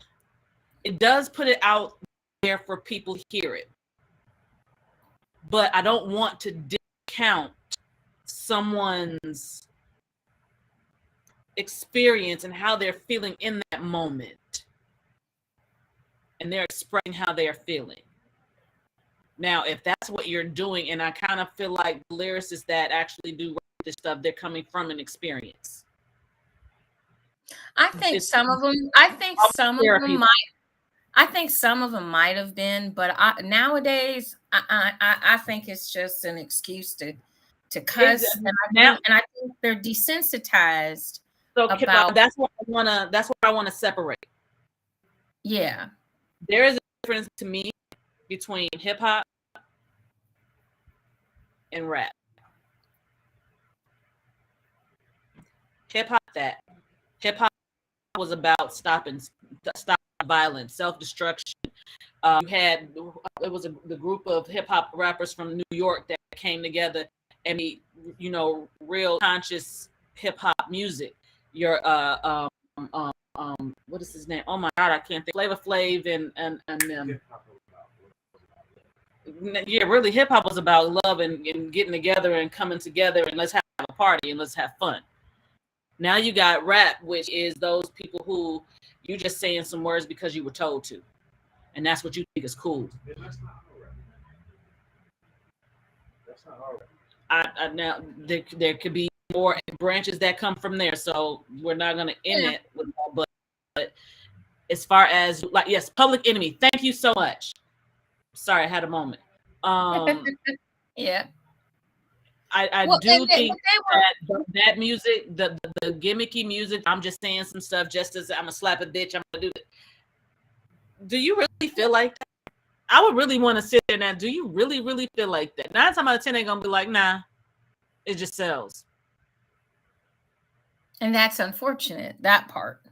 It does put it out there for people to hear it. But I don't want to discount someone's experience and how they're feeling in that moment, and they're expressing how they're feeling. Now, if that's what you're doing, and I kind of feel like lyricists that actually do this stuff, they're coming from an experience. I think some of them might have been, but nowadays I think it's just an excuse to cuss, and I think they're desensitized. So that's what I want to separate. Yeah, there is a difference to me between hip hop and rap. Hip hop was about stopping violence, self-destruction. You had the group of hip hop rappers from New York that came together and made, real conscious hip hop music. Your what is his name? Oh my God, I can't think. Flavor Flav and them. Yeah, really, hip hop was about love and getting together and coming together and let's have a party and let's have fun. Now you got rap, which is those people who you just saying some words because you were told to, and that's what you think is cool. That's not all right. Now there could be more branches that come from there, so we're not going to end it with that. But as far as yes, Public Enemy. Thank you so much. Sorry, I had a moment. Yeah. I do think that music, the gimmicky music, I'm just saying some stuff just as I'm gonna slap a bitch, I'm gonna do it. Do you really feel like that? I would really want to sit there now. Do you really, really feel like that? 9 times out of 10, they're gonna be like, nah, it just sells. And that's unfortunate, that part.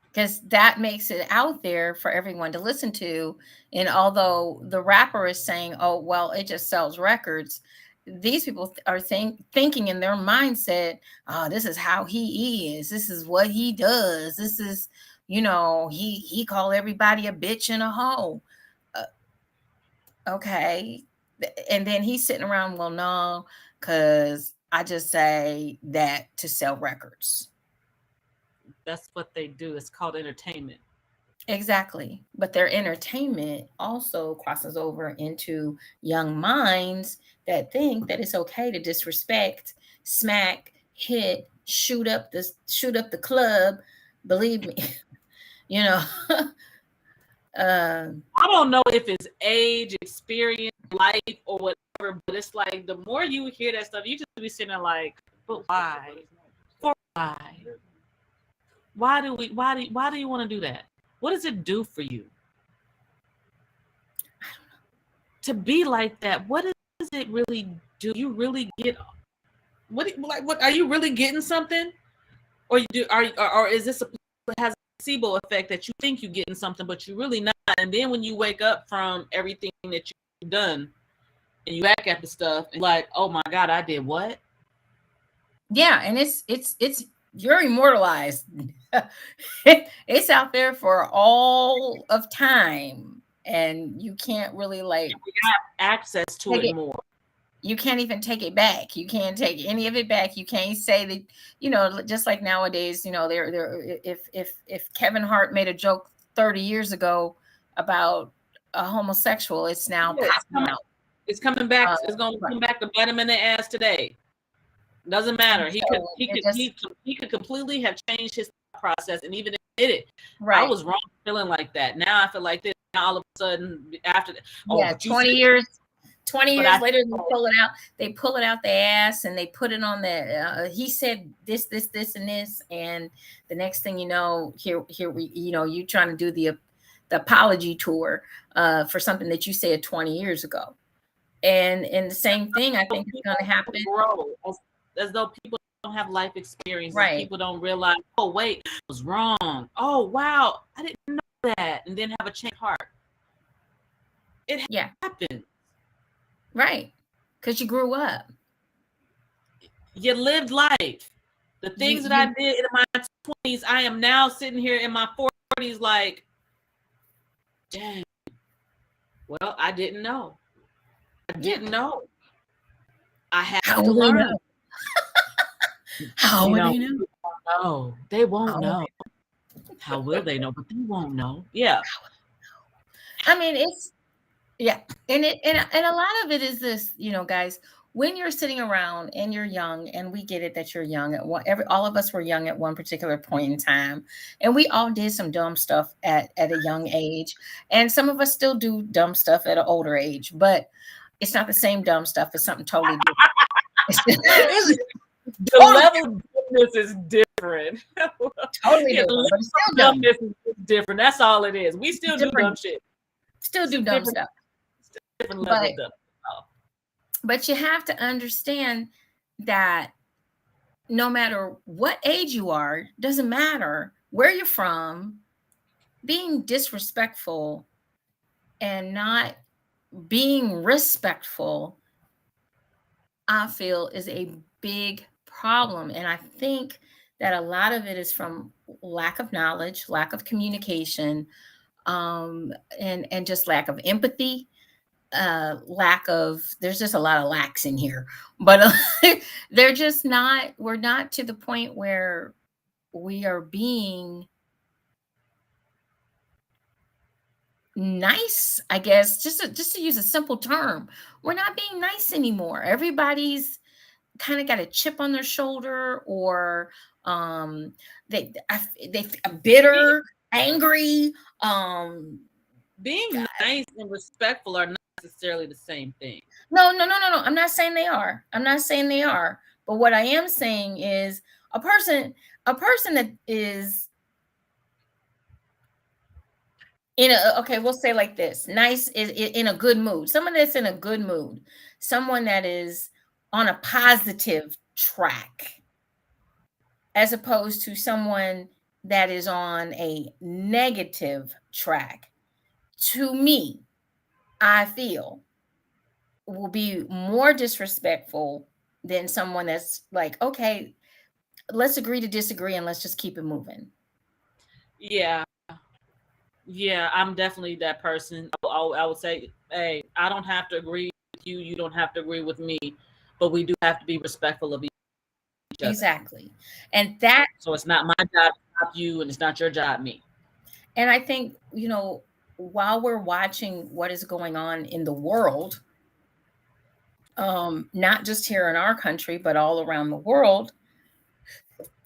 Because that makes it out there for everyone to listen to. And although the rapper is saying, oh, well, it just sells records, these people are thinking in their mindset, oh, this is how he is. This is what he does. This is, he called everybody a bitch and a hoe. Okay. And then he's sitting around, well, no, because I just say that to sell records. That's what they do. It's called entertainment. Exactly. But their entertainment also crosses over into young minds that think that it's okay to disrespect, smack, hit, shoot up the club. Believe me, I don't know if it's age, experience, life, or whatever, but it's like the more you hear that stuff, you just be sitting there like, but why? For why? Why do you want to do that? What does it do for you? I don't know. To be like that, what does it really do? You really get what are you really getting something? Or you do or is this has a placebo effect that you think you're getting something, but you're really not? And then when you wake up from everything that you've done and you back at the stuff and like, oh my God, I did what? Yeah, and it's you're immortalized. It's out there for all of time, and you can't really you have access to it more. You can't even take it back. You can't take any of it back. You can't say that, just like nowadays, if Kevin Hart made a joke 30 years ago about a homosexual, it's now popping out. It's coming back. It's going to come back to bite him in the ass today. Doesn't matter. He could completely have changed his process and even admit it. Right. I was wrong feeling like that. Now I feel like this. Now all of a sudden after 20 years later they pull it out their ass and they put it on the he said this and this, and the next thing you know, here we you trying to do the apology tour for something that you said 20 years ago. And the same thing I think is going to happen. As though people don't have life experience. Right. People don't realize, oh, wait, I was wrong. Oh, wow, I didn't know that. And then have a change heart. It happens. Right. Because you grew up. You lived life. The things that I did in my 20s, I am now sitting here in my 40s like, dang, well, I didn't know. I didn't know. I had to learn. How will they know? No, they won't know. How will they know? But they won't know. Yeah. I mean, it's and a lot of it is this, guys. When you're sitting around and you're young, and we get it that you're young all of us were young at one particular point in time, and we all did some dumb stuff at a young age, and some of us still do dumb stuff at an older age, but it's not the same dumb stuff. It's something totally different. The level of dumbness is different. Totally different. But still dumbness is different. That's all it is. We still do dumb shit. Still do dumb stuff. Different level of dumb. But you have to understand that no matter what age you are, doesn't matter where you're from, being disrespectful and not being respectful, I feel, is a big problem. And I think that a lot of it is from lack of knowledge, lack of communication, and just lack of empathy, lack of, there's just a lot of lacks in here, but they're just not, we're not to the point where we are being nice, I guess, just to use a simple term. We're not being nice anymore. Everybody's kind of got a chip on their shoulder, or um they bitter, angry. Being nice and respectful are not necessarily the same thing. No, no, no, no, no. I'm not saying they are. I'm not saying they are. But what I am saying is a person that is in a, okay, we'll say like this. Nice is in a good mood. Someone that's in a good mood. Someone that is on a positive track, as opposed to someone that is on a negative track. To me, I feel will be more disrespectful than someone that's like, okay, let's agree to disagree and let's just keep it moving. Yeah. Yeah, I'm definitely that person. I would say, hey, I don't have to agree with you. You don't have to agree with me, but we do have to be respectful of each other. Exactly. And that, So it's not my job to stop you, and it's not your job, me. and I think, while we're watching what is going on in the world, not just here in our country, but all around the world,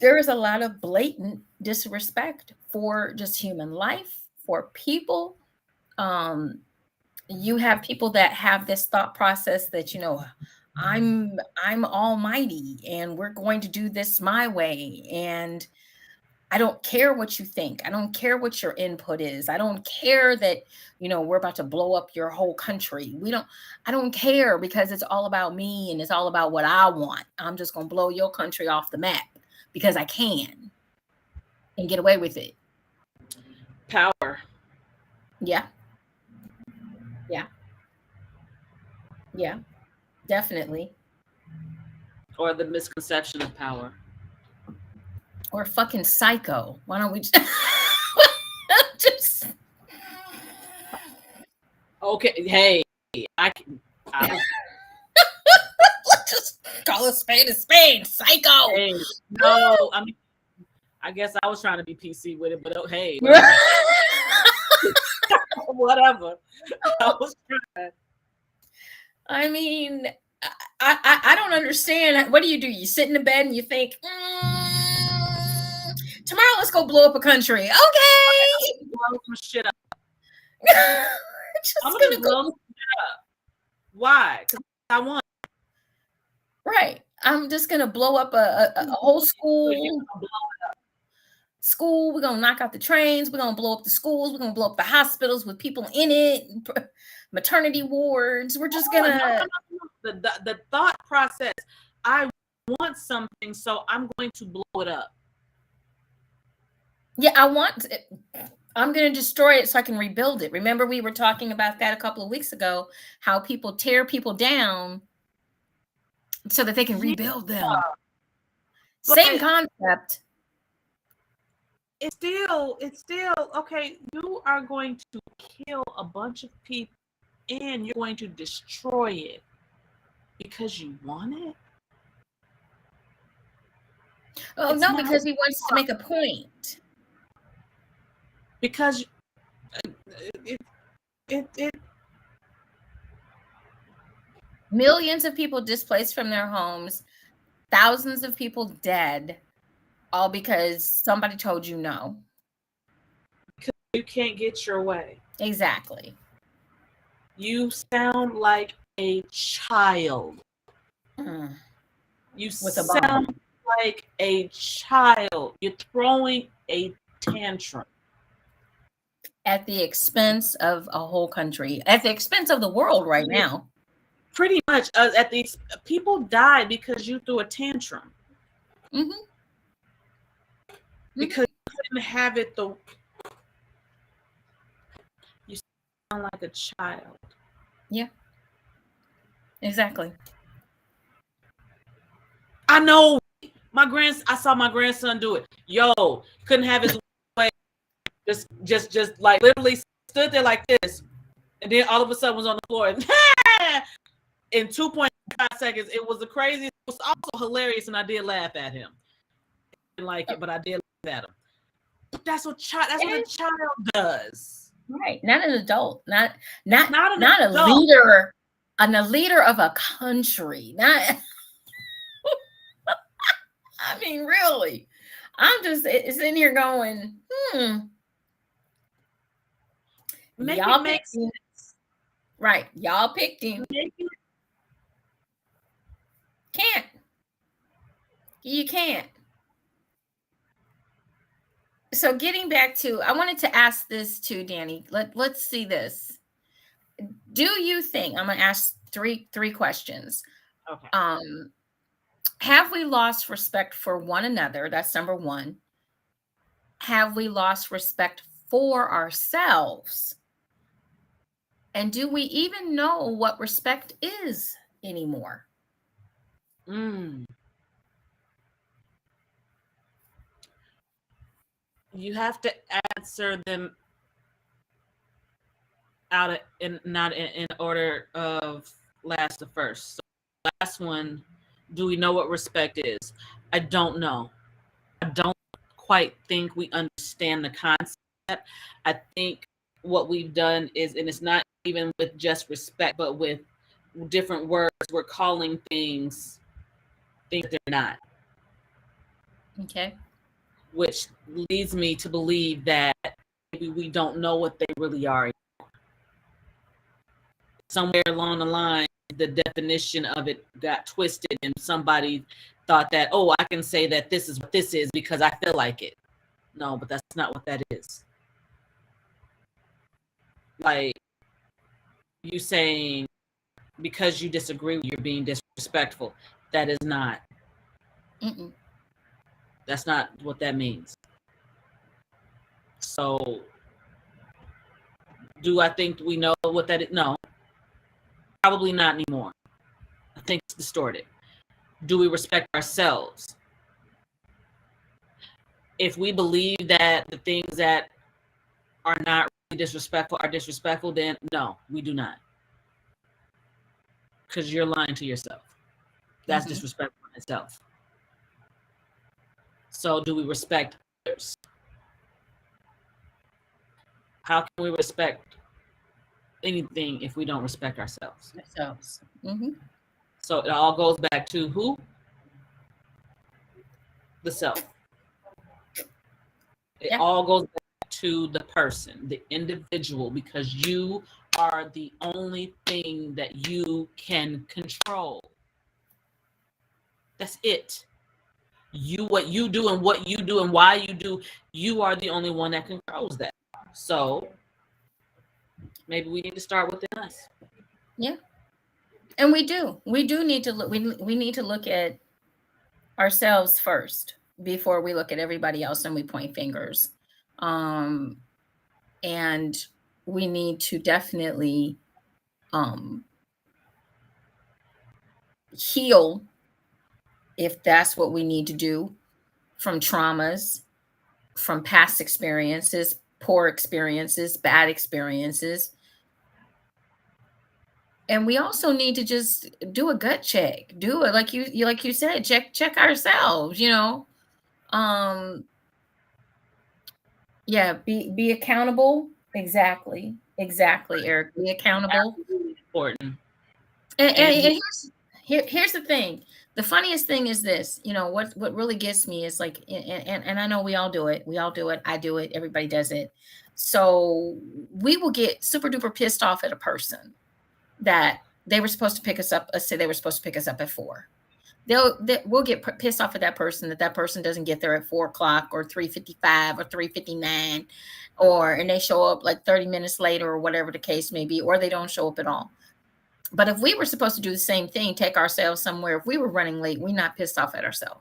there is a lot of blatant disrespect for just human life, for people. You have people that have this thought process that, I'm almighty and we're going to do this my way. And I don't care what you think. I don't care what your input is. I don't care that, we're about to blow up your whole country. I don't care, because it's all about me and it's all about what I want. I'm just going to blow your country off the map because I can and get away with it. Power. Yeah. Yeah. Yeah, definitely. Or the misconception of power. Or fucking psycho. Why don't we just Okay, hey, I let's just call a spade, psycho. Hey, no, I guess I was trying to be PC with it, but hey, whatever. I was trying. I mean, I don't understand. What do? You sit in the bed and you think, tomorrow let's go blow up a country. Okay. Blow some shit up. I'm gonna blow some shit up. Why? Because I want. Right. I'm just gonna blow up a whole school. We're gonna knock out the trains. We're gonna blow up the schools. We're gonna blow up the hospitals with people in it. Maternity wards. We're just gonna. No. The thought process. I want something, so I'm going to blow it up. Yeah, I'm going to destroy it so I can rebuild it. Remember, we were talking about that a couple of weeks ago, how people tear people down so that they can rebuild them. Same concept. It's still okay. You are going to kill a bunch of people and you're going to destroy it because you want it. Oh, it's no, because he wants to make a point. Because it millions of people displaced from their homes, thousands of people dead, all because somebody told you no. Because you can't get your way. Exactly. You sound like a child. You sound like a child. You're throwing a tantrum. At the expense of a whole country. At the expense of the world right now. Pretty much. At these people died because you threw a tantrum. Mm-hmm. Because you couldn't have it you sound like a child. Yeah. Exactly. I know. I saw my grandson do it. Yo, couldn't have his way. Just like literally stood there like this, and then all of a sudden was on the floor. And in 2.5 seconds, it was the craziest. It was also hilarious, and I did laugh at him. I didn't like it, but I did laugh at him. That's what a child does. Right. Not an adult. Not Not a adult. leader. A leader of a country. Not. I mean, really. I'm just sitting here going, Make y'all it make sense. Right. Y'all picked him. Can't. You can't. So getting back to, I wanted to ask this too, Danny. Let's see this. Do you think, I'm going to ask three questions. Okay. Have we lost respect for one another? That's number one. Have we lost respect for ourselves? And do we even know what respect is anymore? You have to answer them not in order of last to first. So last one, do we know what respect is? I don't know. I don't quite think we understand the concept. I think what we've done is, and it's not even with just respect, but with different words, we're calling things they're not. Okay. Which leads me to believe that maybe we don't know what they really are. Somewhere along the line, the definition of it got twisted, and somebody thought that, oh, I can say that this is what this is because I feel like it. No, but that's not what that is. Like you saying because you disagree, you're being disrespectful. That is not. That's not what that means. So, do I think we know what that is? No, probably not anymore. I think it's distorted. Do we respect ourselves? If we believe that the things that are not really disrespectful are disrespectful, then no, we do not. Because you're lying to yourself. That's disrespectful in itself. So do we respect others? How can we respect anything if we don't respect ourselves? So it all goes back to who? The self. It all goes back to the person, the individual, because you are the only thing that you can control. That's it. What you do and what you do and why you do, you are the only one that controls that. So maybe we need to start within us. Yeah. And we do need to look, we need to look at ourselves first before we look at everybody else and we point fingers. And we need to definitely heal, if that's what we need to do, from traumas, from past experiences, poor experiences, bad experiences. And we also need to just do a gut check. Do it like you said, check ourselves, Yeah, be accountable. Exactly, Eric. Be accountable. Absolutely important. And here's the thing. The funniest thing is this, what really gets me is like, and I know we all do it. I do it. Everybody does it. So we will get super duper pissed off at a person that they were supposed to pick us up. Let's say they were supposed to pick us up at 4. We'll get pissed off at that person that person doesn't get there at 4 o'clock or 3:55 or 3:59, and they show up like 30 minutes later or whatever the case may be, or they don't show up at all. But if we were supposed to do the same thing, take ourselves somewhere, if we were running late, we're not pissed off at ourselves.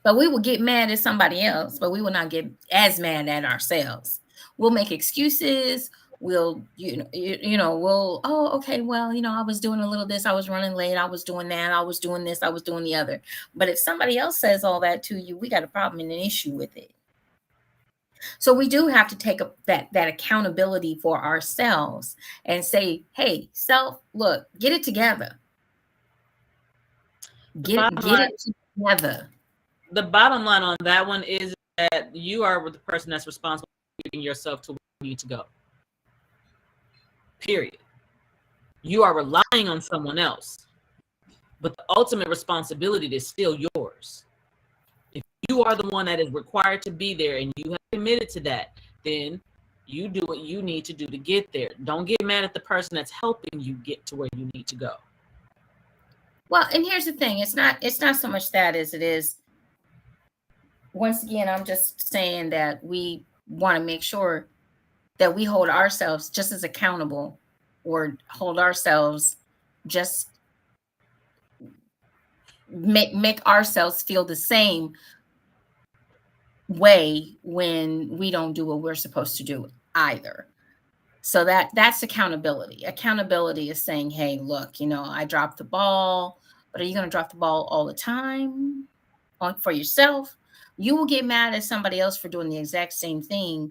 But we will get mad at somebody else, but we will not get as mad at ourselves. We'll make excuses. We'll, we'll, oh, okay, well, I was doing a little this, I was running late, I was doing that, I was doing this, I was doing the other. But if somebody else says all that to you, we got a problem and an issue with it. So we do have to take that accountability for ourselves and say, hey, self, look, get it together. Get it together. The bottom line on that one is that you are the person that's responsible for getting yourself to where you need to go. Period. You are relying on someone else, but the ultimate responsibility is still yours. If you are the one that is required to be there and you have committed to that, then you do what you need to do to get there. Don't get mad at the person that's helping you get to where you need to go. Well, and here's the thing. It's not so much that as it is. Once again, I'm just saying that we want to make sure that we hold ourselves just as accountable, or hold ourselves just make ourselves feel the same way when we don't do what we're supposed to do either. So that's accountability. Accountability is saying, hey, look, I dropped the ball, but are you going to drop the ball all the time for yourself? You will get mad at somebody else for doing the exact same thing.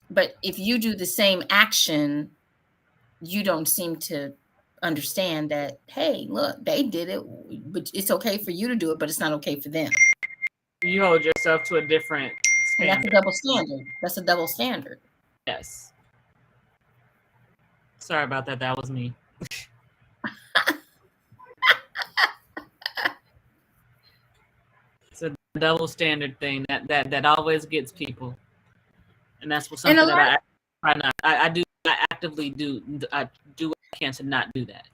But if you do the same action, you don't seem to understand that, hey, look, they did it, but it's okay for you to do it, but it's not okay for them. You hold yourself to a different standard. And that's a double standard. That's a double standard. Yes. Sorry about that. That was me. It's a double standard thing that always gets people. And that's what something that I actively do what I can to not do that.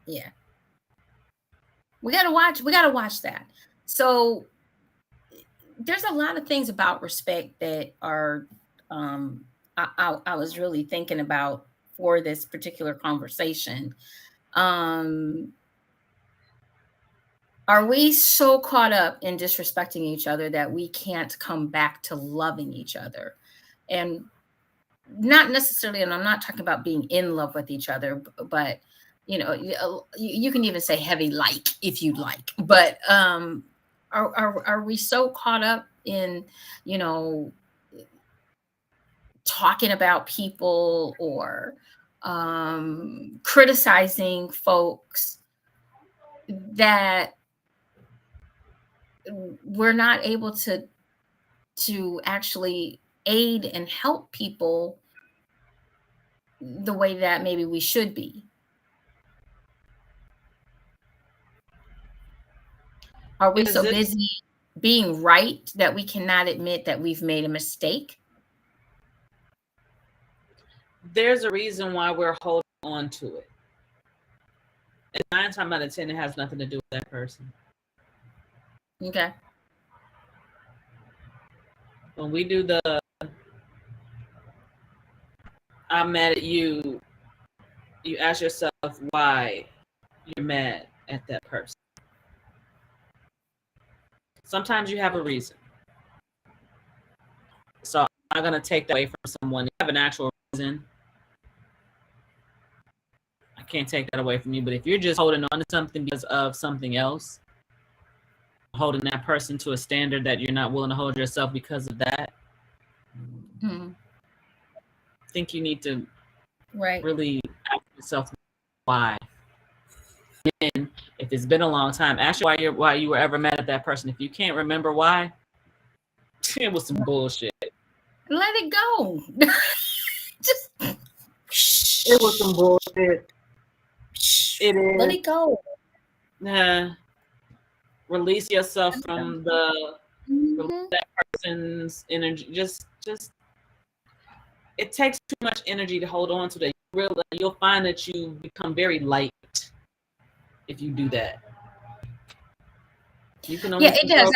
Yeah. We gotta watch that. So there's a lot of things about respect that are I was really thinking about for this particular conversation. Are we so caught up in disrespecting each other that we can't come back to loving each other? And not necessarily, and I'm not talking about being in love with each other, but you can even say heavy like if you'd like. But are we so caught up in talking about people or criticizing folks that we're not able to actually aid and help people the way that maybe we should be? Are we so busy being right that we cannot admit that we've made a mistake? There's a reason why we're holding on to it. And 9 times out of 10, it has nothing to do with that person. Okay. When we do the I'm mad at you, you ask yourself why you're mad at that person. Sometimes you have a reason. So I'm not going to take that away from someone. You have an actual reason. I can't take that away from you. But if you're just holding on to something because of something else, holding that person to a standard that you're not willing to hold yourself because of that, I think you need to really ask yourself why. And if it's been a long time, ask why you were ever mad at that person. If you can't remember why, it was some bullshit. Let it go. It was some bullshit. It is. Let it go. Release yourself from that person's energy. Just it takes too much energy to hold on to that. You'll find that you become very light if you do that. You can only Yeah, it does.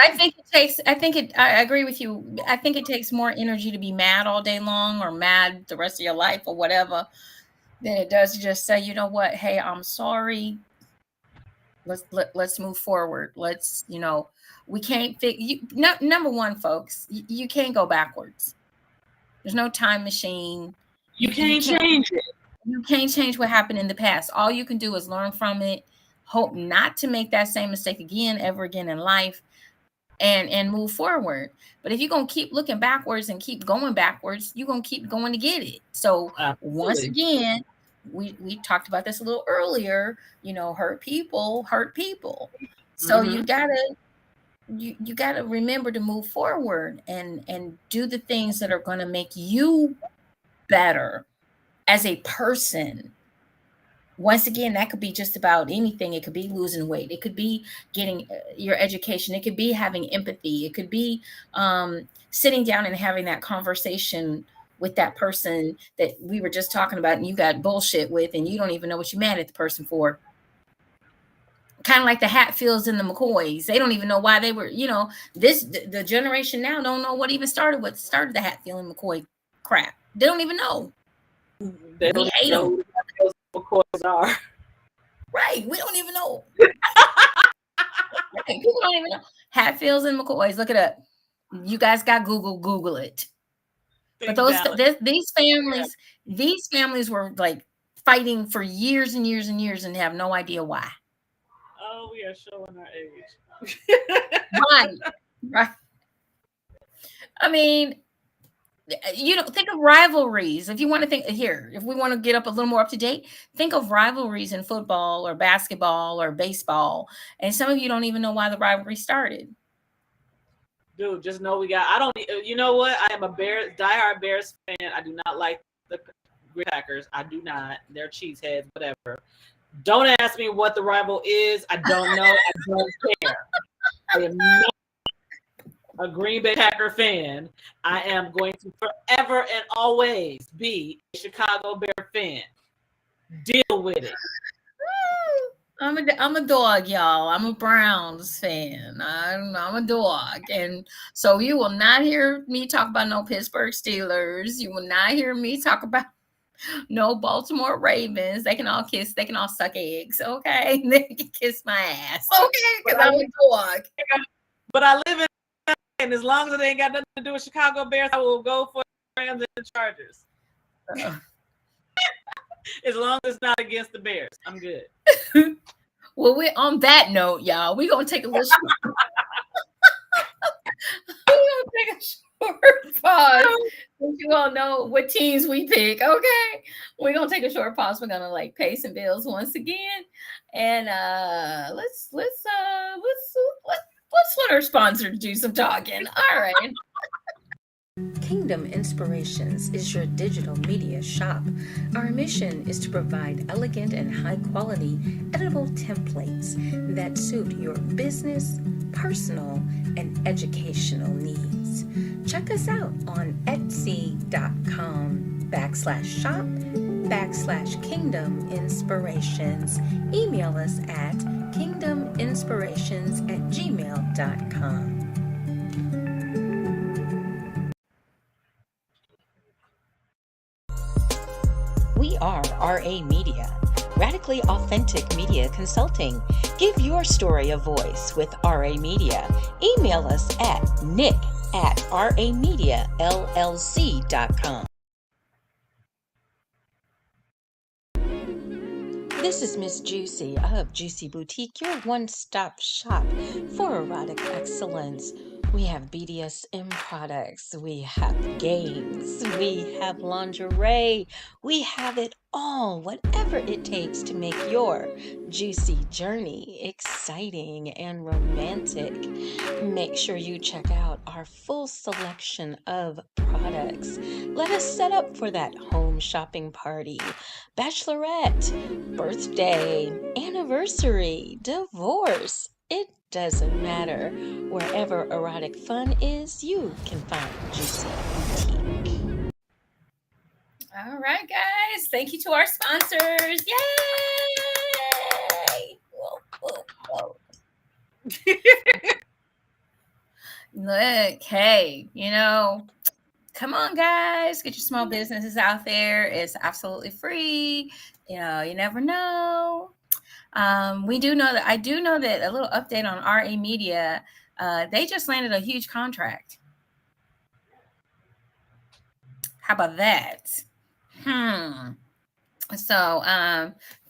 I agree with you. I think it takes more energy to be mad all day long or mad the rest of your life or whatever than it does to just say, you know what, hey, I'm sorry. Let's move forward. Let's, we can't number one, folks, you can't go backwards. There's no time machine. You can't change it. You can't change what happened in the past. All you can do is learn from it, hope not to make that same mistake ever again in life, and move forward. But if you're going to keep looking backwards and keep going backwards, you're going to keep going to get it. So once again, we talked about this a little earlier, hurt people. So you gotta remember to move forward and do the things that are going to make you better as a person. Once again, that could be just about anything. It could be losing weight. It could be getting your education. It could be having empathy. It could be sitting down and having that conversation with that person that we were just talking about and you got bullshit with and you don't even know what you're mad at the person for. Kind of like the Hatfields and the McCoys. They don't even know why they were, the generation now don't know what even started the Hatfield and McCoy crap. They don't even know. They don't hate them. Who those McCoys are. Right. We don't even know. Right. People don't even know. Hatfields and McCoys. Look it up. You guys got Google it. But these families were like fighting for years and years and years and have no idea why. Oh, we are showing our age. Right. I mean, think of rivalries. If you want to think here, if we want to get up a little more up to date, think of rivalries in football or basketball or baseball. And some of you don't even know why the rivalry started. Dude, just know you know what? I am a diehard Bears fan. I do not like the Green Packers. I do not. They're cheeseheads, whatever. Don't ask me what the rival is. I don't know. I don't care. I am not a Green Bay Packer fan. I am going to forever and always be a Chicago Bear fan. Deal with it. I'm a dog, y'all. I'm a Browns fan. I'm a dog. And so you will not hear me talk about no Pittsburgh Steelers. You will not hear me talk about no Baltimore Ravens. They can all suck eggs, okay? They can kiss my ass, okay? Because I'm a dog. But I live in and as long as it ain't got nothing to do with Chicago Bears, I will go for Rams and Chargers. As long as it's not against the Bears, I'm good. Well, we're on that note, y'all. We're gonna take a little short pause. You all know what teams we pick, okay? We're gonna take a short pause. We're gonna pay some bills once again, and let's let our sponsor do some talking. All right. Kingdom Inspirations is your digital media shop. Our mission is to provide elegant and high-quality editable templates that suit your business, personal, and educational needs. Check us out on etsy.com/shop/Kingdom Inspirations. Email us at kingdominspirations@gmail.com. We are RA Media, radically authentic media consulting. Give your story a voice with RA Media. Email us at nick@ramediallc.com. This is Miss Juicy of Juicy Boutique, your one-stop shop for erotic excellence. We have BDSM products, we have games, we have lingerie, we have it all, whatever it takes to make your juicy journey exciting and romantic. Make sure you check out our full selection of products. Let us set up for that home shopping party, bachelorette, birthday, anniversary, divorce. It doesn't matter. Wherever erotic fun is, you can find Juicy Boutique. All right, guys. Thank you to our sponsors. Yay! Whoa, whoa, whoa. Look, hey, come on, guys, get your small businesses out there. It's absolutely free. You never know. I do know that a little update on RA Media. They just landed a huge contract. How about that? So,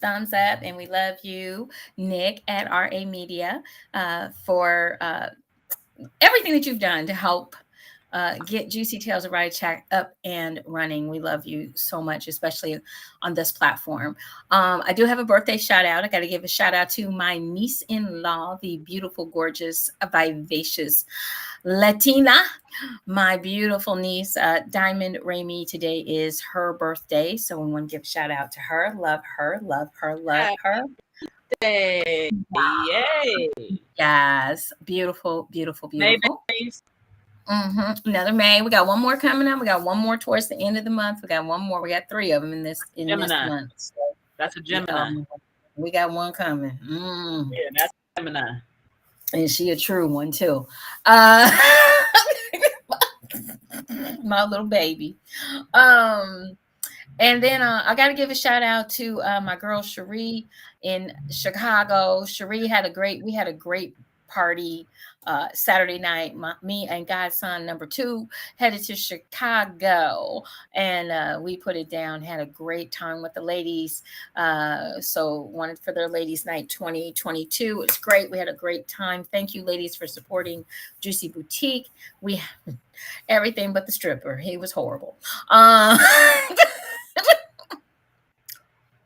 thumbs up, and we love you, Nick at RA Media, for everything that you've done to help get Juicy Tales of Ride Chat up and running. We love you so much, especially on this platform. I do have a birthday shout out. I got to give a shout out to my niece-in-law, the beautiful, gorgeous, vivacious Latina, my beautiful niece, Diamond Ramey. Today is her birthday, so we want to give a shout out to her. Love her, love her, love her. Yay! Yes, beautiful, beautiful, beautiful. Another May. We got one more coming up. We got one more towards the end of the month. We got one more. We got 3 of them in this month. So, that's a Gemini. We got one coming. Yeah, that's Gemini. And she a true one too. My little baby. And then I got to give a shout out to my girl Cherie in Chicago. Cherie we had a great party Saturday night. Me and Godson number 2 headed to Chicago, and we put it down, had a great time with the ladies. So wanted for their ladies night 2022. It's great. We had a great time. Thank you, ladies, for supporting Juicy Boutique. We everything but the stripper. He was horrible.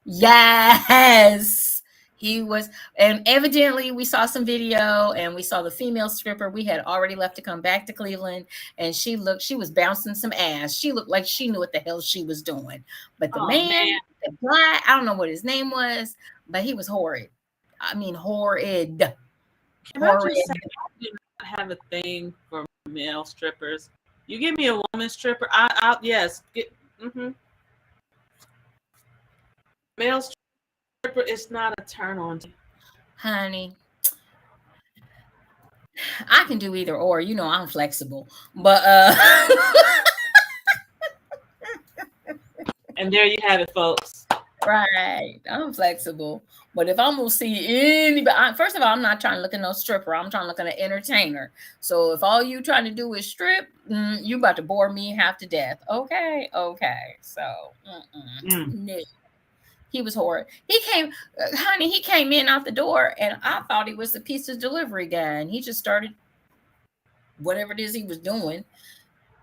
Yes, he was. And evidently we saw some video and we saw the female stripper. We had already left to come back to Cleveland, and she was bouncing some ass. She looked like she knew what the hell she was doing. But the man, the guy, I don't know what his name was, but he was horrid. I mean, horrid. Can I just say, I do not have a thing for male strippers. You give me a woman stripper, I'll yes. Male stripper is not a turn on. Honey, I can do either or. I'm flexible. But and there you have it, folks. Right. I'm flexible. But if I'm going to see anybody, first of all, I'm not trying to look at no stripper. I'm trying to look at an entertainer. So if all you trying to do is strip, you about to bore me half to death. Okay. So, no. He was horrid. He came in out the door, and I thought he was the pizza delivery guy. And he just started whatever it is he was doing.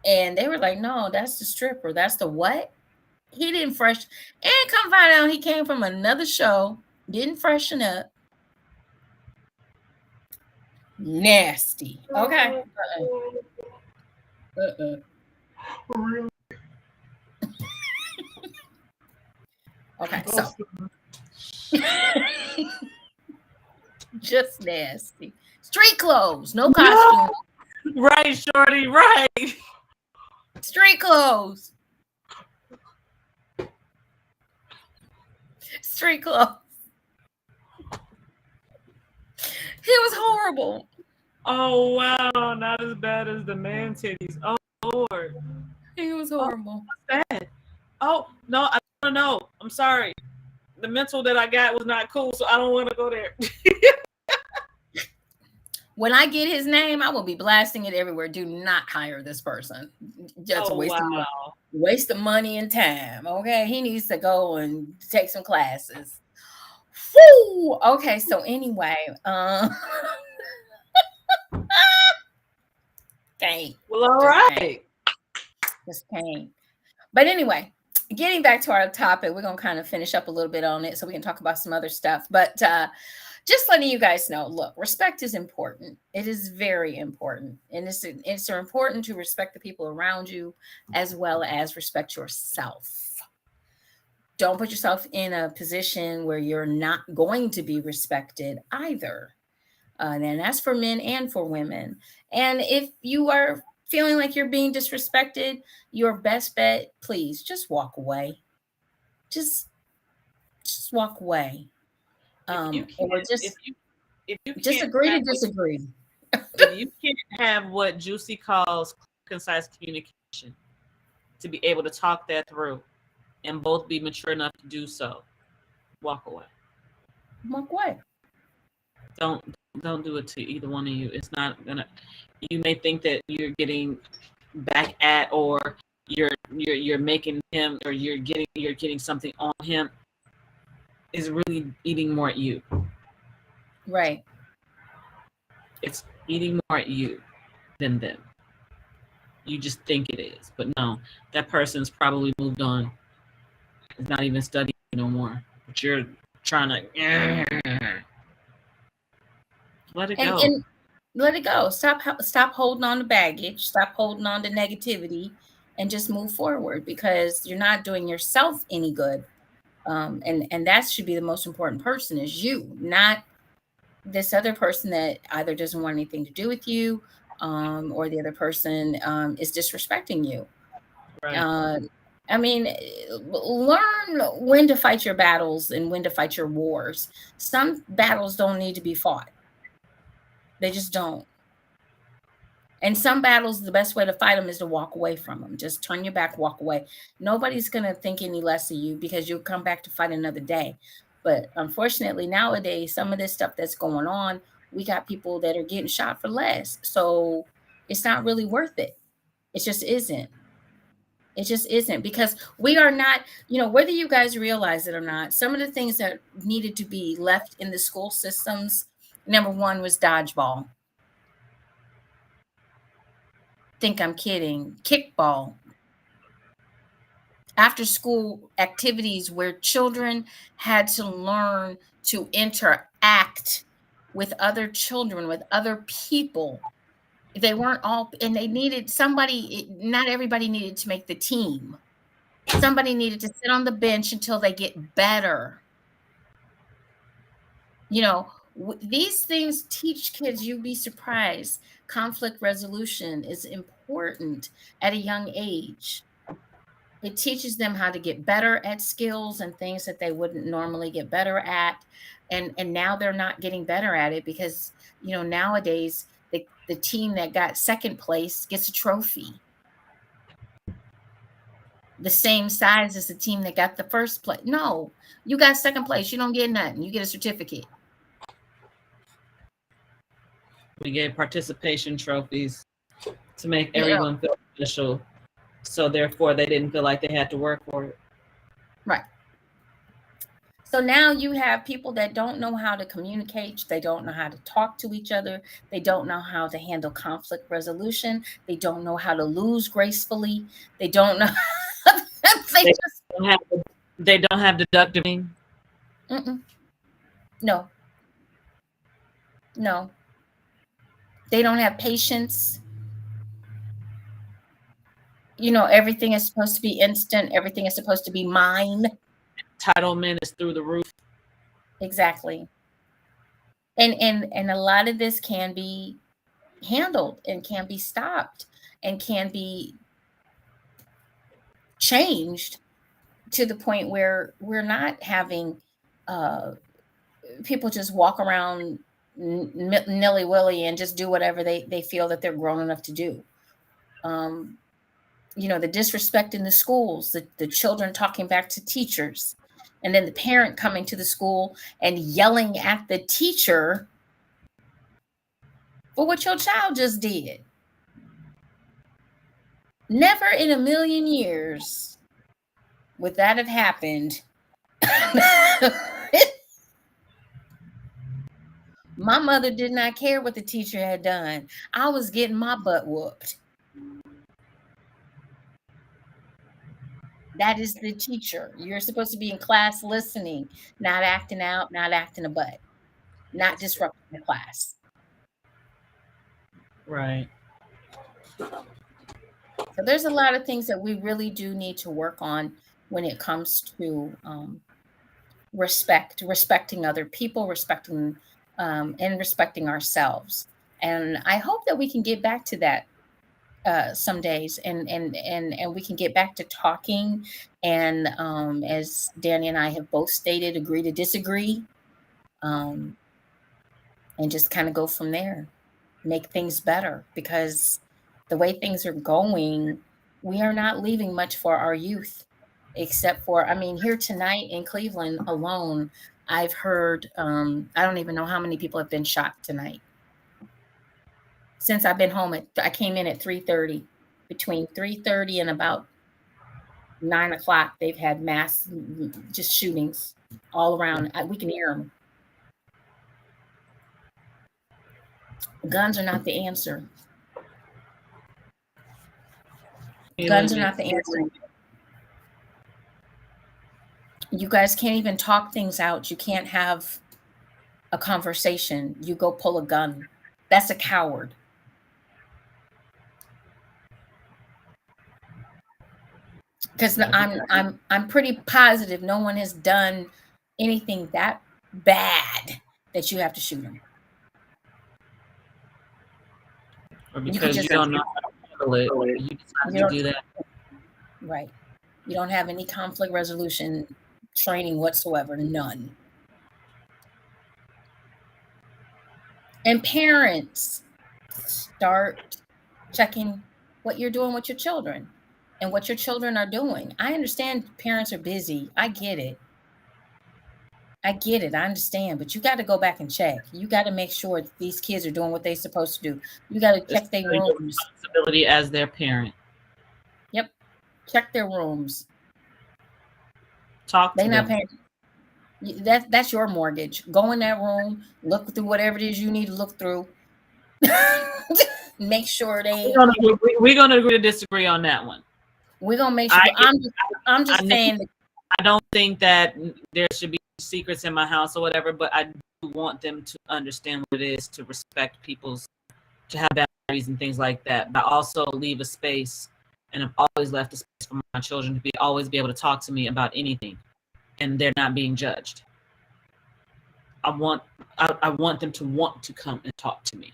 And they were like, no, that's the stripper. That's the what? He didn't freshen. And come find out he came from another show. Didn't freshen up. Nasty. Okay. Okay, so just nasty. Street clothes, no costume. No. Right, shorty, right. Street clothes. Street clothes. He was horrible. Oh wow, not as bad as the man titties. Oh Lord. He was horrible. What's that? Oh no, I don't know. I'm sorry. The mental that I got was not cool, so I don't want to go there. When I get his name, I will be blasting it everywhere. Do not hire this person. Just waste the money and time. Okay, he needs to go and take some classes. Woo! Okay, so anyway, can't. Well, all right. Just can't. But anyway, getting back to our topic, we're gonna kind of finish up a little bit on it so we can talk about some other stuff. But just letting you guys know, look, respect is important. It is very important. And it's important to respect the people around you as well as respect yourself. Don't put yourself in a position where you're not going to be respected either. And that's for men and for women. And if you are feeling like you're being disrespected, your best bet, please just walk away. Just walk away. Or just agree to disagree. If you can't have what Juicy calls concise communication to be able to talk that through and both be mature enough to do so, walk away. Walk away. Don't do it to either one of you. It's not gonna. You may think that you're getting back at, or you're making him, or you're getting something on him. Is really eating more at you. Right. It's eating more at you than them. You just think it is, but no, that person's probably moved on. It's not even studying no more. But you're trying to let it go. And let it go. Stop holding on to baggage. Stop holding on to negativity, and just move forward, because you're not doing yourself any good. And that should be the most important person, is you, not this other person that either doesn't want anything to do with you, or the other person is disrespecting you. Right. I mean, learn when to fight your battles and when to fight your wars. Some battles don't need to be fought. They just don't. And some battles, the best way to fight them is to walk away from them. Just turn your back, walk away. Nobody's going to think any less of you, because you'll come back to fight another day. But unfortunately, nowadays, some of this stuff that's going on, we got people that are getting shot for less. So it's not really worth it. It just isn't. It just isn't, because we are not, whether you guys realize it or not, some of the things that needed to be left in the school systems, number one was dodgeball. Think I'm kidding. Kickball. After school activities where children had to learn to interact with other children, with other people. They weren't all, and they needed somebody, not everybody needed to make the team. Somebody needed to sit on the bench until they get better. These things teach kids, you'd be surprised. Conflict resolution is important at a young age. It teaches them how to get better at skills and things that they wouldn't normally get better at. And now they're not getting better at it, because, nowadays the team that got second place gets a trophy. The same size as the team that got the first place. No, you got second place. You don't get nothing. You get a certificate. We gave participation trophies to make everyone feel special. So therefore, they didn't feel like they had to work for it. Right. So now you have people that don't know how to communicate. They don't know how to talk to each other. They don't know how to handle conflict resolution. They don't know how to lose gracefully. They don't know. They don't have deductive. No. They don't have patience. Everything is supposed to be instant. Everything is supposed to be mine. Entitlement is through the roof. Exactly. And a lot of this can be handled and can be stopped and can be changed to the point where we're not having people just walk around nilly-willy and just do whatever they feel that they're grown enough to do. The disrespect in the schools, the children talking back to teachers, and then the parent coming to the school and yelling at the teacher for what your child just did. Never in a million years would that have happened. My mother did not care what the teacher had done. I was getting my butt whooped. That is the teacher. You're supposed to be in class listening, not acting out, not acting a butt, not disrupting the class. Right. So there's a lot of things that we really do need to work on when it comes to respecting other people, respecting ourselves. And I hope that we can get back to that some days, and we can get back to talking, and as Danny and I have both stated, agree to disagree, and just kind of go from there. make things better, because the way things are going, we are not leaving much for our youth, except for, I mean, here tonight in Cleveland alone, I've heard, I don't even know how many people have been shot tonight. Since I've been home, I came in at 3:30. Between 3:30 and about 9 o'clock, they've had mass just shootings all around. We can hear them. Guns are not the answer. Guns are not the answer. You guys can't even talk things out. You can't have a conversation. You go pull a gun. That's a coward. Because I'm pretty positive no one has done anything that bad that you have to shoot them. Or because you don't know how to handle it, you decide to do that. Right. You don't have any conflict resolution training whatsoever. None. And parents, start checking what you're doing with your children and what your children are doing. I understand parents are busy. I get it. I understand, but you got to go back and check. You got to make sure that these kids are doing what they're supposed to do. You got to check their rooms. Responsibility as their parent. Yep. Check their rooms. Talk to them. They're not paying. That's your mortgage. Go in that room, look through whatever it is you need to look through. Make sure they. We're gonna agree to disagree on that one. We're gonna make sure. I'm just saying. I don't think that there should be secrets in my house or whatever, but I do want them to understand what it is to respect people's, to have boundaries and things like that. But also leave a space, and I've always left a space for my children to always be able to talk to me about anything, and they're not being judged. I want them to want to come and talk to me.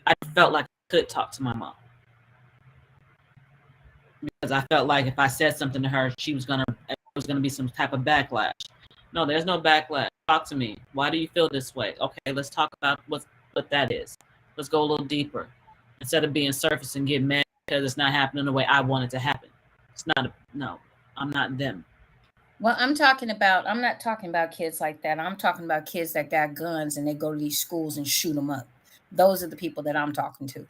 I felt like I could talk to my mom, because I felt like if I said something to her, there was gonna be some type of backlash. No, there's no backlash. Talk to me. Why do you feel this way? Okay, let's talk about what that is. Let's go a little deeper, instead of being surface and getting mad because it's not happening the way I want it to happen. It's not. No, I'm not them. Well, I'm not talking about kids like that. I'm talking about kids that got guns and they go to these schools and shoot them up. Those are the people that I'm talking to.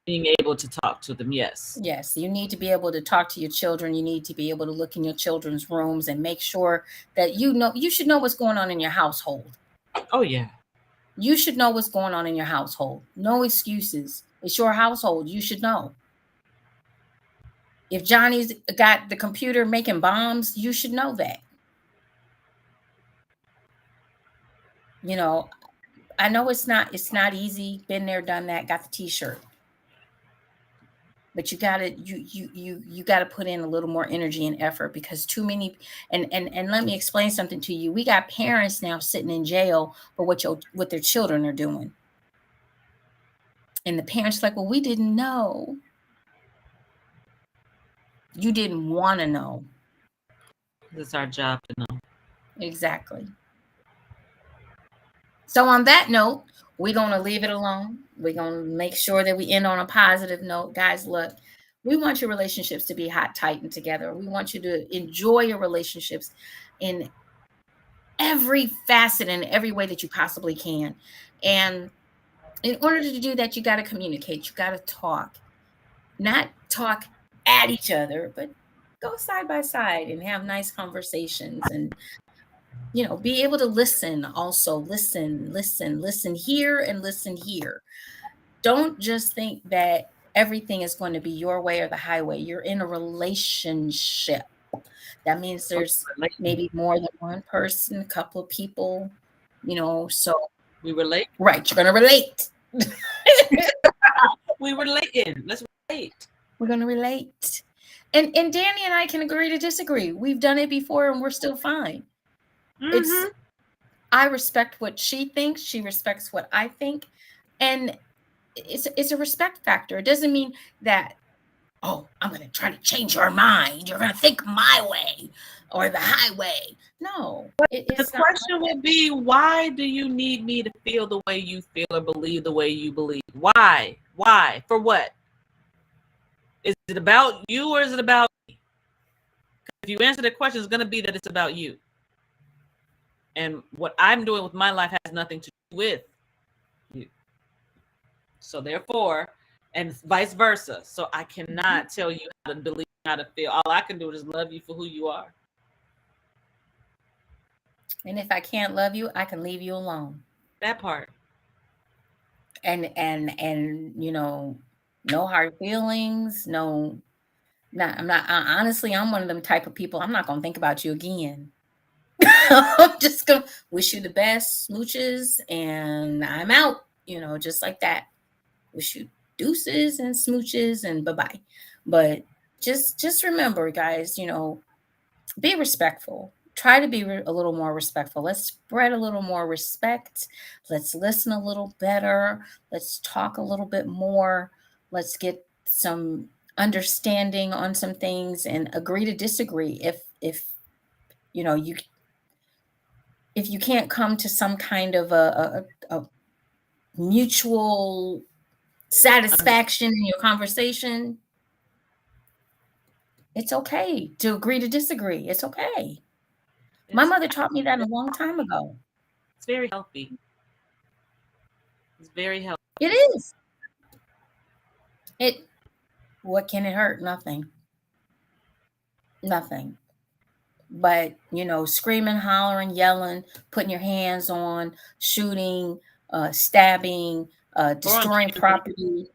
Being able to talk to them, yes. Yes, you need to be able to talk to your children. You need to be able to look in your children's rooms and make sure that you should know what's going on in your household. Oh, yeah. You should know what's going on in your household. No excuses. It's your household. You should know. If Johnny's got the computer making bombs, you should know that. You know, I know it's not easy. Been there, done that, got the t-shirt. But you gotta put in a little more energy and effort, because too many, and let me explain something to you. We got parents now sitting in jail for what their children are doing. And the parents like, well, we didn't know. You didn't want to know. It's our job to know. Exactly. So on that note, we're going to leave it alone. We're going to make sure that we end on a positive note. Guys, look, we want your relationships to be hot, tight, and together. We want you to enjoy your relationships in every facet and every way that you possibly can. And in order to do that, you got to communicate. You got to talk. Not talk at each other, but go side by side and have nice conversations, and be able to listen. Also listen here and listen here. Don't just think that everything is going to be your way or the highway. You're in a relationship. That means there's maybe more than one person, a couple of people, so we relate. Right, you're gonna relate. We relating. Let's relate. We're going to relate. And Danny and I can agree to disagree. We've done it before and we're still fine. Mm-hmm. I respect what she thinks. She respects what I think. And it's a respect factor. It doesn't mean that, oh, I'm going to try to change your mind. You're going to think my way. or the highway. No, The it's not. question would be, why do you need me to feel the way you feel or believe the way you believe? Why? Why? For what? Is it about you or is it about me? If you answer the question, it's going to be that it's about you. And what I'm doing with my life has nothing to do with you. So therefore, and vice versa. So I cannot tell you how to believe, how to feel. All I can do is love you for who you are. And if I can't love you, I can leave you alone. That part. And you know, no hard feelings, no, I'm not, honestly, I'm one of them type of people. I'm not gonna think about you again. I'm just gonna wish you the best, smooches, and I'm out, you know, just like that. Wish you deuces and smooches and bye-bye. But just remember, guys, you know, be respectful. Try to be a little more respectful. Let's spread a little more respect. Let's listen a little better. Let's talk a little bit more. Let's get some understanding on some things and agree to disagree. If you know, you if you can't come to some kind of a mutual satisfaction in your conversation, it's okay to agree to disagree. It's okay. My mother taught me that a long time ago. It's very healthy. It's very healthy. It is. What can it hurt? Nothing. Nothing. But, you know, screaming, hollering, yelling, putting your hands on, shooting, stabbing, destroying property,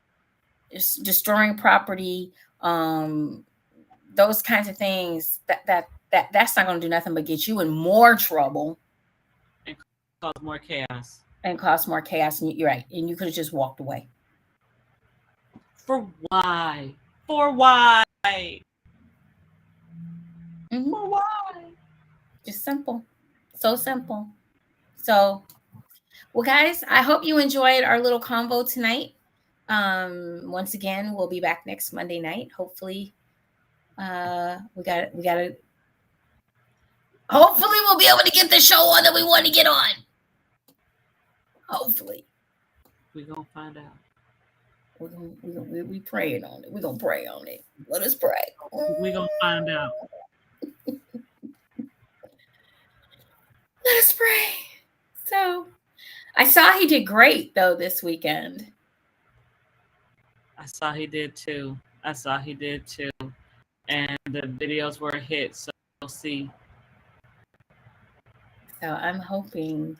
those kinds of things, that's not going to do nothing but get you in more trouble and cause more chaos. And you're right. And you could have just walked away. For why? For why? Mm-hmm. For why? Just simple. So simple. So, well, guys, I hope you enjoyed our little convo tonight. Once again, we'll be back next Monday night. Hopefully, hopefully we'll be able to get the show on that we want to get on. Hopefully. We're going to find out. We praying on it. We're going to pray on it. Let us pray. We're going to find out. Let us pray. So, I saw he did great, though, this weekend. I saw he did too. And the videos were a hit, so we'll see. So I'm hoping.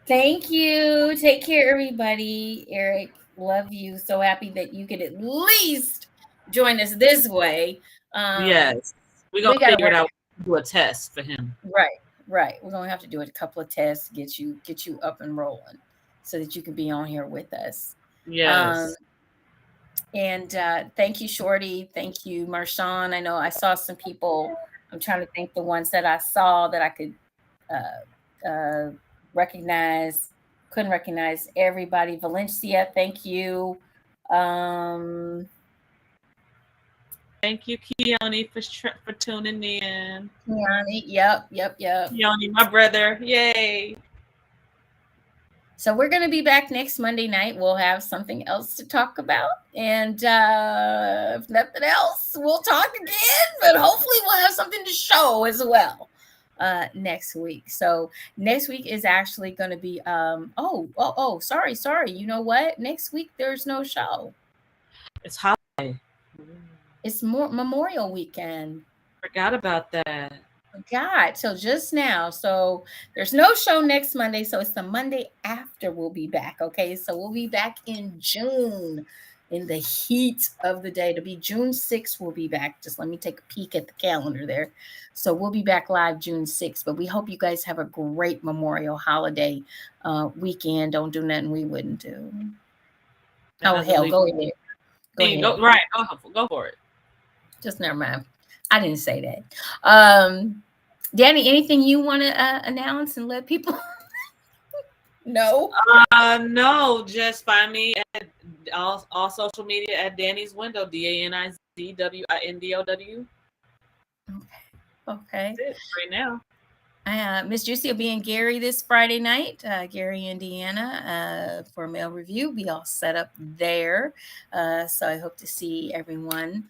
Thank you. Take care, everybody. Eric, love you. So happy that you could at least join us this way. Yes. We're going to figure it out. Do a test for him. Right. We're going to have to do a couple of tests to get you up and rolling so that you can be on here with us. Yes. And thank you, Shorty. Thank you, Marshawn. I know I saw some people. I'm trying to think the ones that I saw that I could recognize. Couldn't recognize everybody. Valencia, thank you. Thank you, Keone, for tuning in. Keone, yep. Keone, my brother. Yay. So we're going to be back next Monday night. We'll have something else to talk about. And if nothing else, we'll talk again. But hopefully we'll have something to show as well next week. So next week is actually going to be, sorry. You know what? Next week, there's no show. It's holiday. It's Memorial Weekend. Forgot about that. So just now. So there's no show next Monday. So it's the Monday after we'll be back. Okay. So we'll be back in June in the heat of the day. To be June 6th, we'll be back. Just let me take a peek at the calendar there. So we'll be back live June 6th. But we hope you guys have a great Memorial holiday weekend. Don't do nothing we wouldn't do. Go ahead. Go ahead. Go for it. Just never mind. I didn't say that. Danny, anything you want to announce and let people know? No, just find me at all social media at Danny's Window, DANIZWINDOW. Okay. That's it right now. Miss Juicy will be in Gary this Friday night, Gary, Indiana, for mail review. Be all set up there. So I hope to see everyone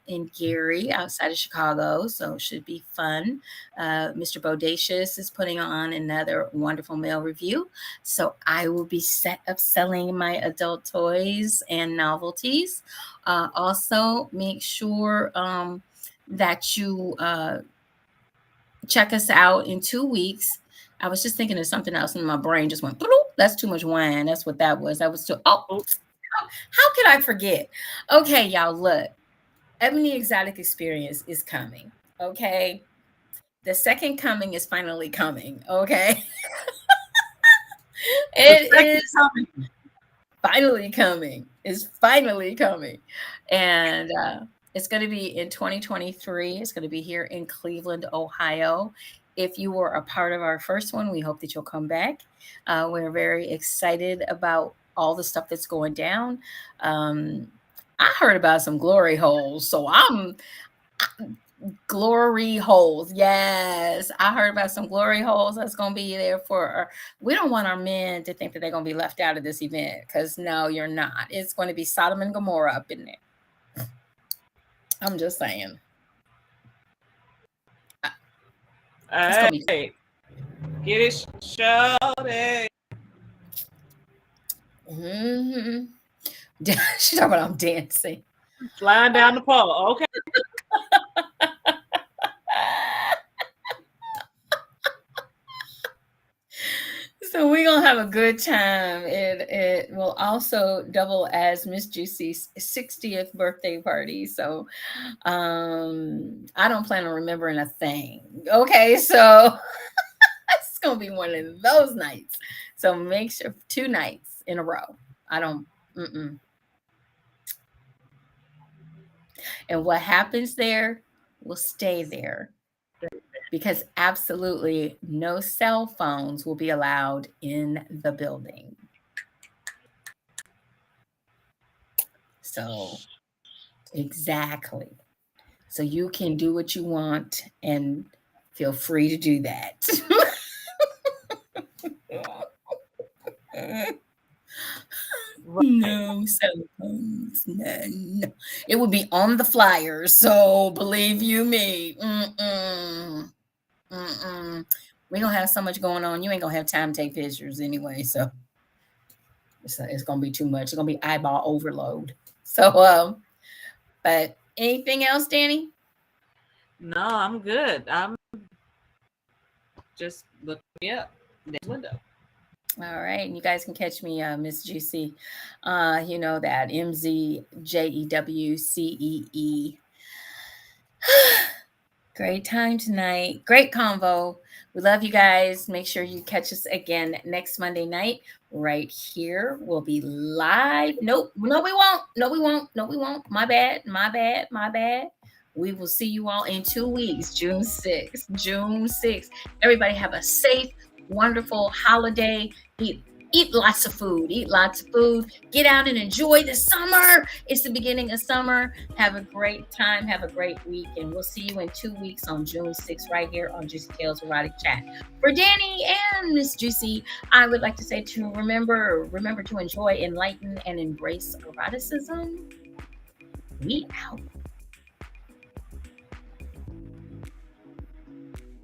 in Gary outside of Chicago. So it should be fun. Mr. Bodacious is putting on another wonderful mail review. So I will be set up selling my adult toys and novelties. Also, make sure that you check us out in 2 weeks. I was just thinking of something else, and my brain just went, bloop. That's too much wine. That's what that was. That was too. Oh, how could I forget? Okay, y'all, look. Ebony Exotic Experience is coming. Okay. The second coming is finally coming. Okay. It is finally coming. It's finally coming. And it's going to be in 2023. It's going to be here in Cleveland, Ohio. If you were a part of our first one, we hope that you'll come back. We're very excited about all the stuff that's going down. I heard about some glory holes, so glory holes. Yes, I heard about some glory holes that's going to be there for. We don't want our men to think that they're going to be left out of this event, because no, you're not. It's going to be Sodom and Gomorrah up in there. I'm just saying. Hey, get it, shawty. Mm-hmm. She's talking about I'm dancing. Flying down the pole. Okay. So we're gonna have a good time. It will also double as Miss Juicy's 60th birthday party. So I don't plan on remembering a thing. Okay, so it's gonna be one of those nights. So make sure 2 nights in a row. I don't. And what happens there will stay there, because absolutely no cell phones will be allowed in the building. So, exactly. So you can do what you want and feel free to do that. No cell phones, none. It would be on the flyers, so believe you me. We gonna have so much going on. You ain't gonna have time to take pictures anyway, so it's gonna be too much. It's gonna be eyeball overload. So, but anything else, Danny? No, I'm good. I'm just looking me up in the window. All right, and you guys can catch me, Miss Juicy. You know that MZJEWCEE. Great time tonight. Great convo. We love you guys. Make sure you catch us again next Monday night right here. We'll be live. Nope. No, we won't. No, we won't. No, we won't. My bad. My bad. My bad. We will see you all in 2 weeks, June 6th. June 6th. Everybody have a safe, wonderful holiday. Eat lots of food. Eat lots of food. Get out and enjoy the summer. It's the beginning of summer. Have a great time. Have a great week. And we'll see you in 2 weeks on June 6th right here on Juicy Tales Erotic Chat. For Danny and Miss Juicy, I would like to say to remember to enjoy, enlighten, and embrace eroticism. We out.